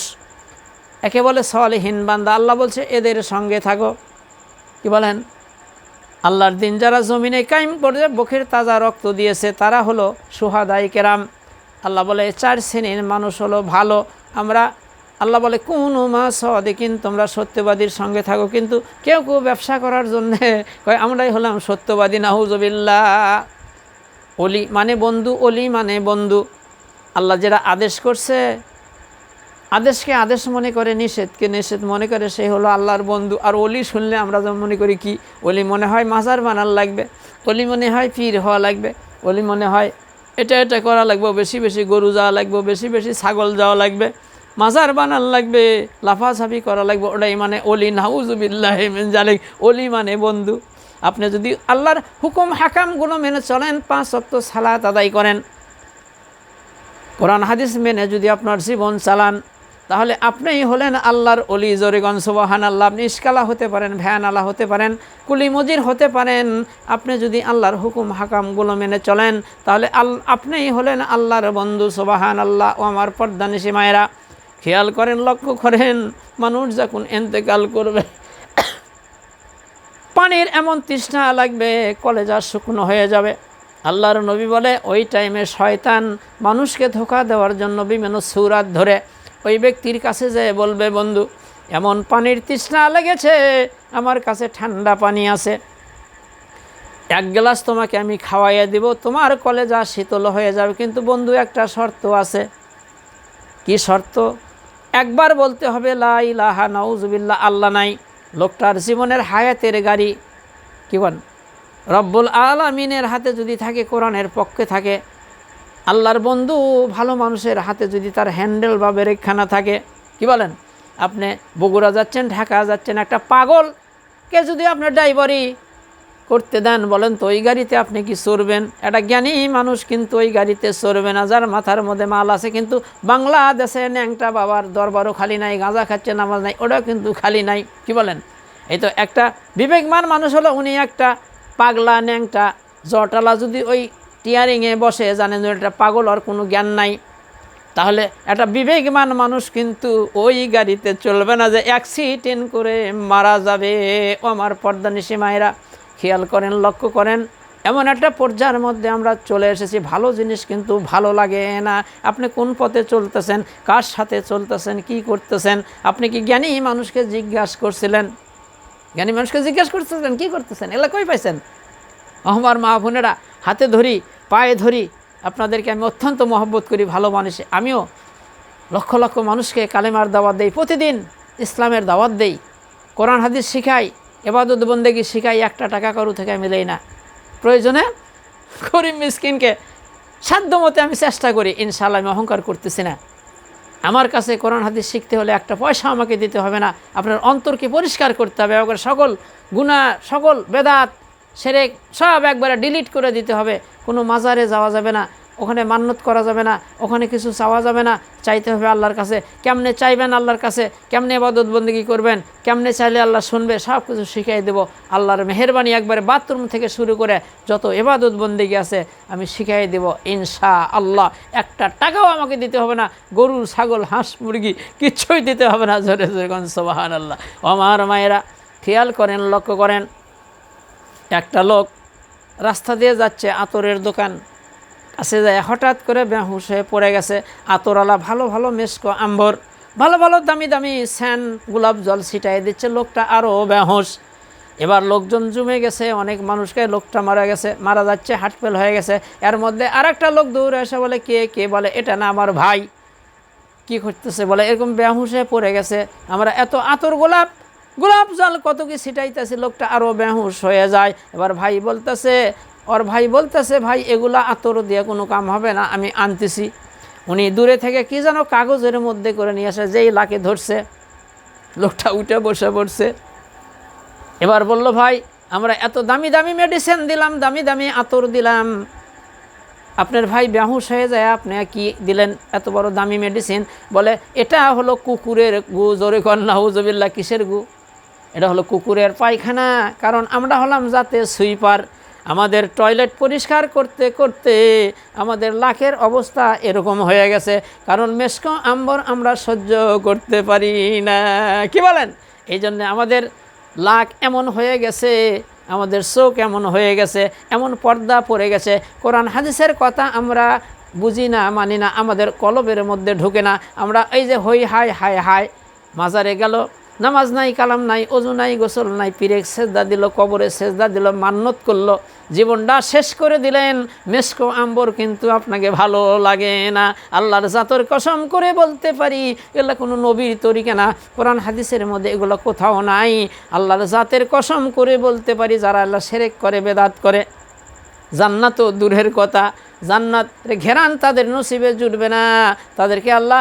[SPEAKER 1] একে বলে সলেহিন বান্দা। আল্লাহ বলছে এদের সঙ্গে থাকো। কি বলেন? আল্লাহর দিন যারা জমিনে কায়েম করে বুকের তাজা রক্ত দিয়েছে, তারা হলো সুহাদায়ে কেরাম। আল্লাহ বলে 4 শ্রেণীর মানুষ হলো ভালো। আমরা আল্লাহ বলে কুনু মা সাদিকিন, তোমরা সত্যবাদীর সঙ্গে থাকো। কিন্তু কেউ কেউ ব্যবসা করার জন্যে কয় আমরাই হলাম সত্যবাদী, নাউজুবিল্লাহ। অলি মানে বন্ধু, অলি মানে বন্ধু। আল্লাহ যেটা আদেশ করছে, আদেশকে আদেশ মনে করে, নিষেধকে নিষেধ মনে করে, সেই হলো আল্লাহর বন্ধু। আর অলি শুনলে আমরা যেমন মনে করি কি, অলি মনে হয় মাজার বানার লাগবে, অলি মনে হয় পীর হওয়া লাগবে, অলি মনে হয় এটা করা লাগবে, বেশি বেশি গরু যাওয়া লাগবে, বেশি বেশি ছাগল যাওয়া লাগবে, মাজার বানার লাগবে, লাফাঝাফি করা লাগবে, ওটাই মানে অলি। নাউজুবিল্লাহি মিন যালিক। অলি মানে বন্ধু। আপনি যদি আল্লাহর হুকুম হাকামগুলো মেনে চলেন, 5 ওয়াক্ত সালাত আদায় করেন, কোরআন হাদিস মেনে যদি আপনার জীবন চালান, তাহলে আপনিই হলেন আল্লাহর অলি। জোরেগণ সুবহানাল্লাহ। আপনি ইশকালা হতে পারেন, ভ্যানালা হতে পারেন, কুলি মজির হতে পারেন। আপনি যদি আল্লাহর হুকুম হাকামগুলো মেনে চলেন, তাহলে আপনিই হলেন আল্লাহর বন্ধু। সুবহানাল্লাহ। ও আমার পর্দানিশী মায়েরা খেয়াল করেন, লক্ষ্য করেন, মানুষ যখন ইন্তেকাল করবে, পানির এমন তৃষ্ণা লাগবে, কলেজা শুকনো হয়ে যাবে। আল্লাহর নবী বলে ওই টাইমে শয়তান মানুষকে ধোঁকা দেওয়ার জন্য বিভিন্ন সূরাত ধরে ওই ব্যক্তির কাছে যেয়ে বলবে, বন্ধু এমন পানির তৃষ্ণা লেগেছে, আমার কাছে ঠান্ডা পানি আছে, 1 গ্লাস তোমাকে আমি খাওয়াইয়া দিব, তোমার কলেজা শীতল হয়ে যাবে। কিন্তু বন্ধু একটা শর্ত আছে। কি শর্ত? একবার বলতে হবে লা ইলাহা নাউজুবিল্লাহ, আল্লাহ নাই। লোকটার জীবনের হায়াতের গাড়ি কি বল রব্বুল আলামিনের হাতে যদি থাকে, কোরআনের পক্ষে থাকে, আল্লাহর বন্ধু ভালো মানুষের হাতে যদি তার হ্যান্ডেল বা ব্রেকখানা থাকে, কি বলেন? আপনি বগুড়া যাচ্ছেন, ঢাকা যাচ্ছেন, একটা পাগলকে যদি আপনার ড্রাইভারি করতে দেন, বলেন তো ওই গাড়িতে আপনি কি চড়বেন? একটা জ্ঞানী মানুষ কিন্তু ওই গাড়িতে চড়বে না, যার মাথার মধ্যে মাল আছে। কিন্তু বাংলাদেশে ন্যাংটা বাবার দরবারও খালি নাই, গাঁজা খাচ্ছে, নামাজ নাই, ওটাও কিন্তু খালি নাই। কি বলেন? এই তো একটা বিবেকমান মানুষ হলো, উনি একটা পাগলা ন্যাংটা জটালা যদি ওই টিয়ারিংয়ে বসে, জানেন এটা পাগল, আর কোনো জ্ঞান নাই, তাহলে একটা বিবেকমান মানুষ কিন্তু ওই গাড়িতে চলবে না যে অ্যাক্সিডেন্ট করে মারা যাবে। ও আমার পর্দানিশী মায়েরা, খেয়াল করেন, লক্ষ্য করেন, এমন একটা পর্যায়ের মধ্যে আমরা চলে এসেছি, ভালো জিনিস কিন্তু ভালো লাগে না। আপনি কোন পথে চলতেছেন, কার সাথে চলতেছেন, কি করতেছেন? আপনি কি জ্ঞানী মানুষকে জিজ্ঞাসা করছিলেন? জ্ঞানী মানুষকে জিজ্ঞাসা করতেছেন কি করতেছেন? এগুলা কই পাইছেন? আমার মা বোনেরা, হাতে ধরি, পায়ে ধরি, আপনাদেরকে আমি অত্যন্ত মহব্বত করি, ভালো মানুষে। আমিও লক্ষ লক্ষ মানুষকে কালেমার দাওয়াত দেই, প্রতিদিন ইসলামের দাওয়াত দেই, কোরআন হাদিস শিখাই, ইবাদত বন্দেগী শিখাই, একটা টাকা কারো থেকে মিলেই না। প্রয়োজনে গরিব মিসকিনকে সাধ্যমতে আমি চেষ্টা করি। ইনশাআল্লাহ আমি অহংকার করতেছি না। আমার কাছে কোরআন হাদিস শিখতে হলে একটা পয়সা আমাকে দিতে হবে না। আপনার অন্তরকে পরিষ্কার করতে হবে, একবার সকল গুনাহ, সকল বেদাত, শিরক সব একবারে ডিলিট করে দিতে হবে। কোনো মাজারে যাওয়া যাবে না, ওখানে মান্নত করা যাবে না, ওখানে কিছু চাওয়া যাবে না, চাইতে হবে আল্লাহর কাছে। কেমনে চাইবেন আল্লাহর কাছে, কেমনে ইবাদত বন্দেগী করবেন, কেমনে চাইলে আল্লাহ শুনবে, সব কিছু শিখিয়ে দেব। আল্লাহর মেহেরবানি, একবারে বাথরুম থেকে শুরু করে যত ইবাদত বন্দেগী আছে আমি শিখিয়ে দেব ইনশাআল্লাহ। একটা টাকাও আমাকে দিতে হবে না, গরু, ছাগল, হাঁস, মুরগি কিচ্ছুই দিতে হবে না। জোরে জোরে কোন সুবহানাল্লাহ। আমার মায়েরা, খেয়াল করেন, লক্ষ্য করেন, একটা লোক রাস্তা দিয়ে যাচ্ছে, আতরের দোকান কাছে যায়, হঠাৎ করে বেহুশ হয়ে পড়ে গেছে। আতরওয়ালা ভালো ভালো মেশকো আম্বর, ভালো ভালো দামি দামি স্যান, গোলাপ জল ছিটাই দিচ্ছে, লোকটা আরও বেহুশ। এবার লোকজন জমে গেছে, অনেক মানুষকে, লোকটা মারা গেছে, মারা যাচ্ছে, হার্টফেল হয়ে গেছে। এর মধ্যে আর একটা লোক দৌড়ে এসে বলে, কে কে? বলে এটা না আমার ভাই। কি করতেছে? বলে এরকম বেহুশ হয়ে পড়ে গেছে, আমরা এত আতর গোলাপ জল কত কি ছিটাইতেছে, লোকটা আরও বেহুশ হয়ে যায়। এবার ভাই বলতেছে, ভাই বলতেছে, ভাই এগুলা আতর দিয়ে কোনো কাম হবে না, আমি আনতেছি। উনি দূরে থেকে কি যেন কাগজের মধ্যে করে নিয়ে আসে, যেই লাকে ধরছে, লোকটা উঠে বসে পড়ছে। এবার বলল, ভাই আমরা এত দামি দামি মেডিসিন দিলাম, দামি দামি আতর দিলাম, আপনার ভাই বেহুশ হয়ে যায়, আপনি কি দিলেন এত বড় দামি মেডিসিন? বলে এটা হলো কুকুরের গু। জোরে কর নাউজুবিল্লাহ। কিসের গু? এটা হলো কুকুরের পায়খানা। কারণ আমরা হলাম যাতে সুইপার, আমাদের টয়লেট পরিষ্কার করতে করতে আমাদের লাখের অবস্থা এরকম হয়ে গেছে। কারণ মেশকো আম্বর আমরা সহ্য করতে পারি না। কি বলেন? এই জন্যে আমাদের লাখ এমন হয়ে গেছে, আমাদের চোখ এমন হয়ে গেছে, এমন পর্দা পড়ে গেছে, কোরআন হাদিসের কথা আমরা বুঝি না, মানি না, আমাদের কলবের মধ্যে ঢুকে না। আমরা এই যে হই হাই হায় হায়, মাজারে গেল, নামাজ নাই, কালাম নাই, অজু নাই, গোসল নাই, পীরে সেজদা দিল, কবরে সেজদা দিল, মান্নত করলো, জীবনটা শেষ করে দিলেন। মেশকো আম্বর কিন্তু আপনাকে ভালো লাগে না। আল্লাহর জাতের কসম করে বলতে পারি, এগুলো কোনো নবীর তরিকা না, কোরআন হাদিসের মধ্যে এগুলো কোথাও নাই। আল্লাহর জাতের কসম করে বলতে পারি, যারা আল্লাহ শিরক করে, বেদাত করে, জান্নাতও দূরের কথা, জান্নাত ঘেরান তাদের নসিবে জুটবে না, তাদেরকে আল্লাহ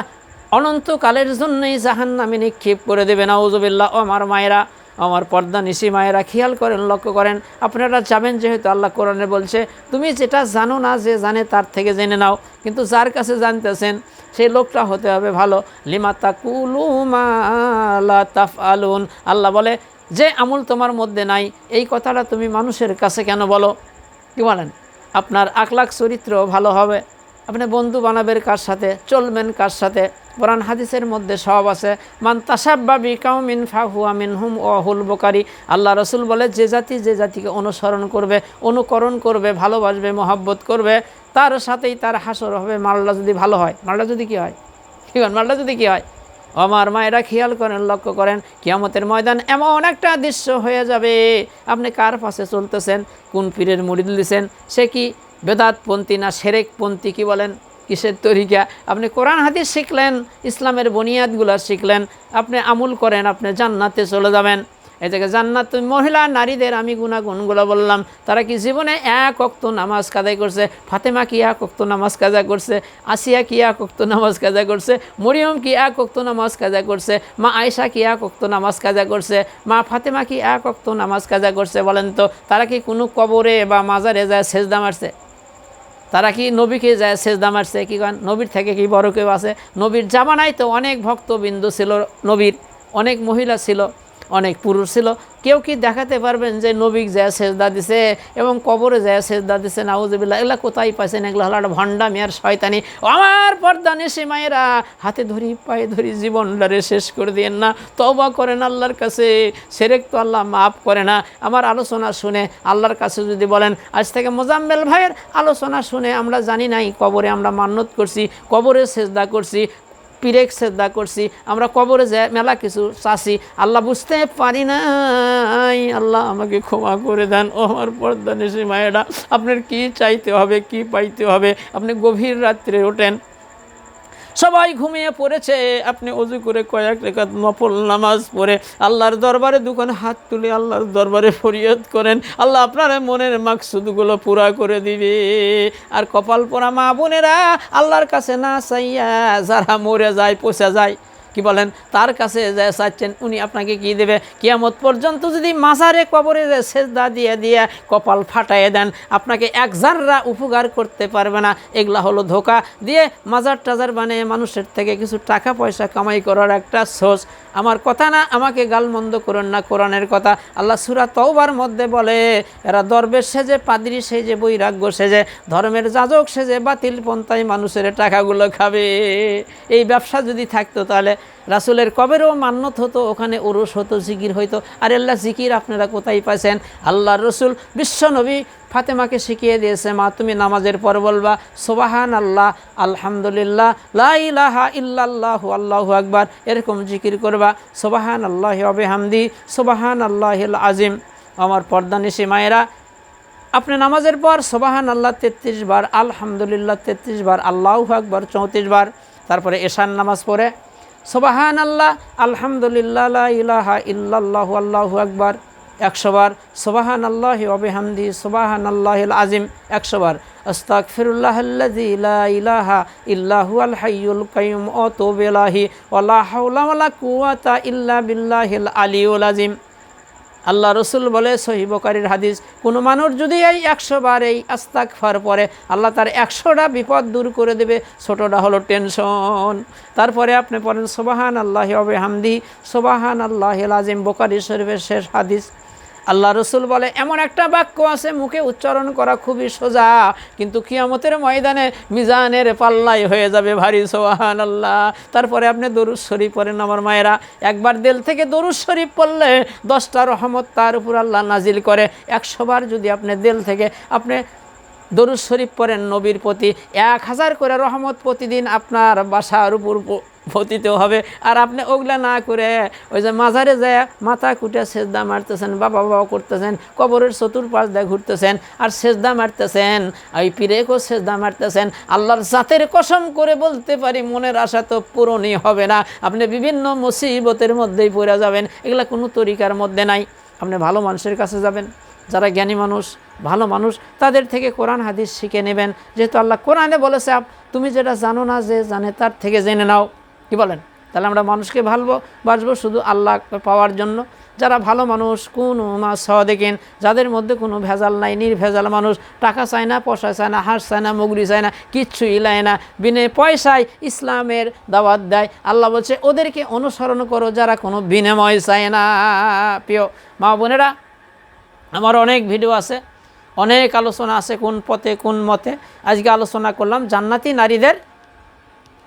[SPEAKER 1] অনন্তকালের জন্যই জাহান্নামে নিক্ষেপ করে দেবে। নাউজুবিল্লাহ। আমার মায়েরা, আমার পর্দা নিশি মায়েরা, খেয়াল করেন, লক্ষ্য করেন, আপনারা যাবেন, যেহেতু আল্লাহ কোরআনে বলছে, তুমি যেটা জানো না, যে জানে তার থেকে জেনে নাও। কিন্তু যার কাছে জানতেছেন সেই লোকটা হতে হবে ভালো। লিমা তাকুলু মা লা তাফআলুন। আল্লাহ বলে, যে আমল তোমার মধ্যে নাই, এই কথাটা তুমি মানুষের কাছে কেন বলো? কি বলেন? আপনার আখলাক চরিত্র ভালো হবে, আপনি বন্ধু বানাবেন কার সাথে, চলবেন কার সাথে। কোরআন হাদিসের মধ্যে সব আছে। মান তাসাব্বা বিকাউমিন ফাহুয়া মিনহুম ওয়াহুল বুখারী। আল্লাহ রসুল বলে, যে জাতি যে জাতিকে অনুসরণ করবে, অনুকরণ করবে, ভালোবাসবে, মহব্বত করবে, তার সাথেই তার হাসর হবে। মালটা যদি ভালো হয়, মালটা যদি কি হয়, ঠিক আছে, মালটা যদি কি হয়। আমার মায়েরা, খেয়াল করেন, লক্ষ্য করেন, কিয়ামতের ময়দান এমন একটা দৃশ্য হয়ে যাবে, আপনি কার পাশে চলতেছেন, কোন পীরের মুরিদ লিছেন, সে কি বেদাতপন্থী না শিরকপন্থী? কি বলেন? কিসের তরিকা? আপনি কোরআন হাদিস শিখলেন, ইসলামের বুনিয়াদগুলো শিখলেন, আপনি আমল করেন, আপনি জান্নাতে চলে যাবেন। এ থেকে জান্নাত মহিলা নারীদের আমি গুণাগুণগুলো বললাম, তারা কি জীবনে এক ওয়াক্ত নামাজ কাজা করছে? ফাতেমা কি এক ওয়াক্ত নামাজ কাজা করছে? আসিয়া কি এক ওয়াক্ত নামাজ কাজা করছে? মরিয়ম কি এক ওয়াক্ত নামাজ কাজা করছে? মা আয়েশা কি এক ওয়াক্ত নামাজ কাজা করছে? মা ফাতেমা কি এক ওয়াক্ত নামাজ কাজা করছে? বলেন তো, তারা কি কোনো কবরে বা মাজারে যায় সেজদা মারছে? তারা কি নবীকে যায় সেজদা মারছে? কি কারণ নবীর থেকে কি বড় কেউ আছে? নবীর জামানায় তো অনেক ভক্তবৃন্দ ছিল, নবীর অনেক মহিলা ছিল, অনেক পুরুষ ছিল। কেউ কি দেখাতে পারবেন যে নবী যায় সেজদা দিছে এবং কবরে যায় সেজদা দিছে? নাউজুবিল্লাহ। এগুলা কোথায় পাইছেন? এগুলো হলো একটা ভণ্ডামি আর শয়তানি। আমার পর্দানিশী মায়েরা, হাতে ধরি পায়ে ধরি জীবনটারে শেষ করে দিয়েন না, তওবা করেন আল্লাহর কাছে। সেরেক তো আল্লাহ মাফ করে না। আমার আলোচনা শুনে আল্লাহর কাছে যদি বলেন, আজ থেকে মোজাম্মেল ভাইয়ের আলোচনা শুনে আমরা জানি নাই কবরে আমরা মান্নত করছি, কবরে সেজদা করছি, পিরেক সেজদা করছি, আমরা কবরে যে মেলা কিছু চাচ্ছি, আল্লাহ বুঝতে পারি নাই, আল্লাহ আমাকে ক্ষমা করে দেন। ও আমার পর্দানিশী মায়েরা, আপনার কি চাইতে হবে, কি পাইতে হবে? আপনি গভীর রাত্রে ওঠেন, সবাই ঘুমিয়ে পড়েছে, আপনি অজু করে কয়েক রাকাত নফল নামাজ পড়ে আল্লাহর দরবারে দুখানে হাত তুলে আল্লাহর দরবারে ফরিয়াদ করেন, আল্লাহ আপনার মনের মাকসুদগুলো পুরা করে দিবে। আর কপাল পোড়া মা বোনেরা, আল্লাহর কাছে না চাইয়া যারা মরে যায়, পচে যায়, কি বলেন, তার কাছে যে চাচ্ছেন উনি আপনাকে কি দেবে? কিয়ামত পর্যন্ত যদি মাজারে কবরে যে সেজদা দিয়ে দিয়ে কপাল ফাটাইয়ে দেন, আপনাকে এক জাররা উপকার করতে পারবে না। এগুলা হলো ধোকা দিয়ে মাজার টাজার বানিয়ে মানুষের থেকে কিছু টাকা পয়সা কামাই করার একটা সোর্স। আমার কথা না, আমাকে গালমন্দ করেন না, কোরআনের কথা। আল্লাহ সূরা তওবার মধ্যে বলে, এরা দরবেশ সেজে, পাদ্রী সেজে, বৈরাগ্য সেজে, ধর্মের যাজক সেজে বাতিল পন্থায় মানুষের টাকাগুলো খাবে। এই ব্যবসা যদি থাকতো তাহলে রাসূলের কবেরও মান্নত হতো, ওখানে উরুস হতো, জিকির হইতো। আর আল্লাহ জিকির আপনারা কোথায় পাইছেন? আল্লাহর রসুল বিশ্বনবী ফাতেমাকে শিখিয়ে দিয়েছে, মা তুমি নামাজের পর বলবা সুবহান আল্লাহ, আলহামদুলিল্লাহ, লা ইলাহা ইল্লাল্লাহু, আল্লাহু আকবার, এরকম জিকির করবা। সুবহান আল্লাহি ওয়া বিহামদি, সুবহান আল্লাহিল আজিম। আমার পর্দানিশী মায়েরা, আপনি নামাজের পর সুবহান আল্লাহ 33 বার, আলহামদুলিল্লাহ 33 বার, আল্লাহু আকবার 34 বার। তারপরে এশার নামাজ পড়ে সুবহান আল্লাহ, আলহামদুলিল্লাহ, লা ইলাহা ইল্লাল্লাহু, আল্লাহু আকবার 100 বার। সুবহান আল্লাহি ওয়া বিহামদি, সুবহান আল্লাহিল আজিম 100 বার। আস্তাগফিরুল্লাহাল্লাযী লা ইলাহা ইল্লা হুয়াল হাইয়ুল কাইয়্যুম ওয়া তুবু ইলাইহি ওয়া লা হাওলা ওয়া লা কুওয়াতা ইল্লা বিল্লাহিল আলিয়্যুল আযীম। আল্লাহ রসুল বলে, সহিহ বুখারীর হাদিস, কোনো মানুষ যদি এই 100 বার এই আস্তাগফার পরে, আল্লাহ তার 100টা বিপদ দূর করে দেবে। ছোটোটা হলো টেনশন। তারপরে আপনি পড়েন সুবহান আল্লাহি ওয়া বিহামদি, সুবহান আল্লাহিল আযীম। বুখারী শরীফের শেষ হাদিস। আল্লাহ রসুল বলে, এমন একটা বাক্য আছে মুখে উচ্চারণ করা খুবই সোজা, কিন্তু কিয়ামতের ময়দানে মিজানের পাল্লাই হয়ে যাবে ভারী। সুবহান আল্লাহ। তারপরে আপনি দরুদ শরীফ পড়েন। আমার মায়েরা, একবার দিল থেকে দরুদ শরীফ পড়লে 10টা রহমত তার উপর আল্লাহ নাজিল করে। 100 বার যদি আপনি দিল থেকে আপনি দরুদ শরীফ পড়েন নবীর প্রতি, 1000 করে রহমত প্রতিদিন আপনার বাসার উপর পতিত হবে। আর আপনি ওগুলা না করে ওই যে মাজারে যায় মাথা কুটে সেজদা মারতেছেন, বাবা বাবা করতেছেন, কবরের চতুর্পাশ দিয়ে ঘুরতেছেন আর সেজদা মারতেছেন, ওই পীরেকও সেজদা মারতেছেন। আল্লাহর জাতের কসম করে বলতে পারি, মনের আশা তো পূরণই হবে না। আপনি বিভিন্ন মুসিবতের মধ্যেই পড়ে যাবেন। এগুলা কোনো তরিকার মধ্যে নাই। আপনি ভালো মানুষের কাছে যাবেন, যারা জ্ঞানী মানুষ, ভালো মানুষ, তাদের থেকে কোরআন হাদিস শিখে নেবেন। যেহেতু আল্লাহ কোরআনে বলেছে, তুমি যেটা জানো না, যে জানে তার থেকে জেনে নাও। কি বলেন? তাহলে আমরা মানুষকে বাসবো শুধু আল্লাহ পাওয়ার জন্য। যারা ভালো মানুষ, কোন সাদেকিন, যাদের মধ্যে কোনো ভেজাল নাই, নির্ভেজাল মানুষ, টাকা চায় না, পয়সা চায় না, হাঁস চায় না, মুগরি চায় না, কিচ্ছু ইলায় না, বিনে পয়সায় ইসলামের দাওয়াত দেয়। আল্লাহ বলছে, ওদেরকে অনুসরণ করো যারা কোনো বিনিময় চায় না। প্রিয় মা বোনেরা, আমার অনেক ভিডিও আছে, অনেক আলোচনা আছে, কোন পথে কোন মতে। আজকে আলোচনা করলাম জান্নাতি নারীদের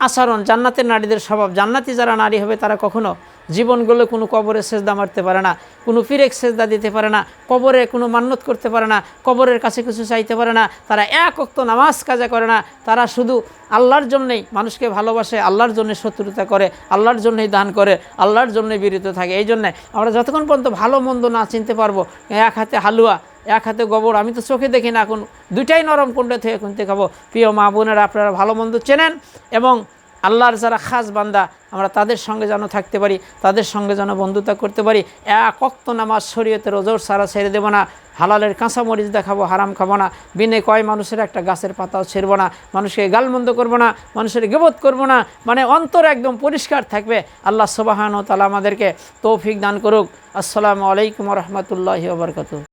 [SPEAKER 1] আচরণ, জান্নাতের নারীদের স্বভাব। জান্নাতি যারা নারী হবে তারা কখনো জীবনগুলো কোনো কবরে সেজদা মারতে পারে না, কোনো ফিরেক সেজদা দিতে পারে না, কবরে কোনো মান্নত করতে পারে না, কবরের কাছে কিছু চাইতে পারে না, তারা এক ওয়াক্ত নামাজ কাজা করে না, তারা শুধু আল্লাহর জন্যই মানুষকে ভালোবাসে, আল্লাহর জন্য শত্রুতা করে, আল্লাহর জন্যই দান করে, আল্লাহর জন্যই বিরত থাকে। এই জন্যে আমরা যতক্ষণ পর্যন্ত ভালো মন্দ না চিনতে পারবো, এক হাতে হালুয়া এক হাতে গোবর, আমি তো চোখে দেখি না, এখন দুইটাই নরম কোনটা থেকে কোনতে খাবো। প্রিয় মা বোনেরা, আপনারা ভালো মন্দ চেনেন এবং আল্লাহর যারা খাস বান্দা আমরা তাদের সঙ্গে যেন থাকতে পারি, তাদের সঙ্গে যেন বন্ধুতা করতে পারি। এক ওয়াক্ত নামাজ শরীয়তের ওজোর সারা ছেড়ে দেবো না, হালালের কাঁচা মরিচ দেখাবো, হারাম খাবো না, বিনে কয় মানুষের একটা গাছের পাতাও ছেড়বো না, মানুষকে গালমন্দ করবো না, মানুষের গীবত করবো না, মানে অন্তর একদম পরিষ্কার থাকবে। আল্লাহ সুবহানাহু ওয়া তাআলা আমাদেরকে তৌফিক দান করুক। আসসালামু আলাইকুম ওয়া রাহমাতুল্লাহি ওয়া বারাকাতুহু।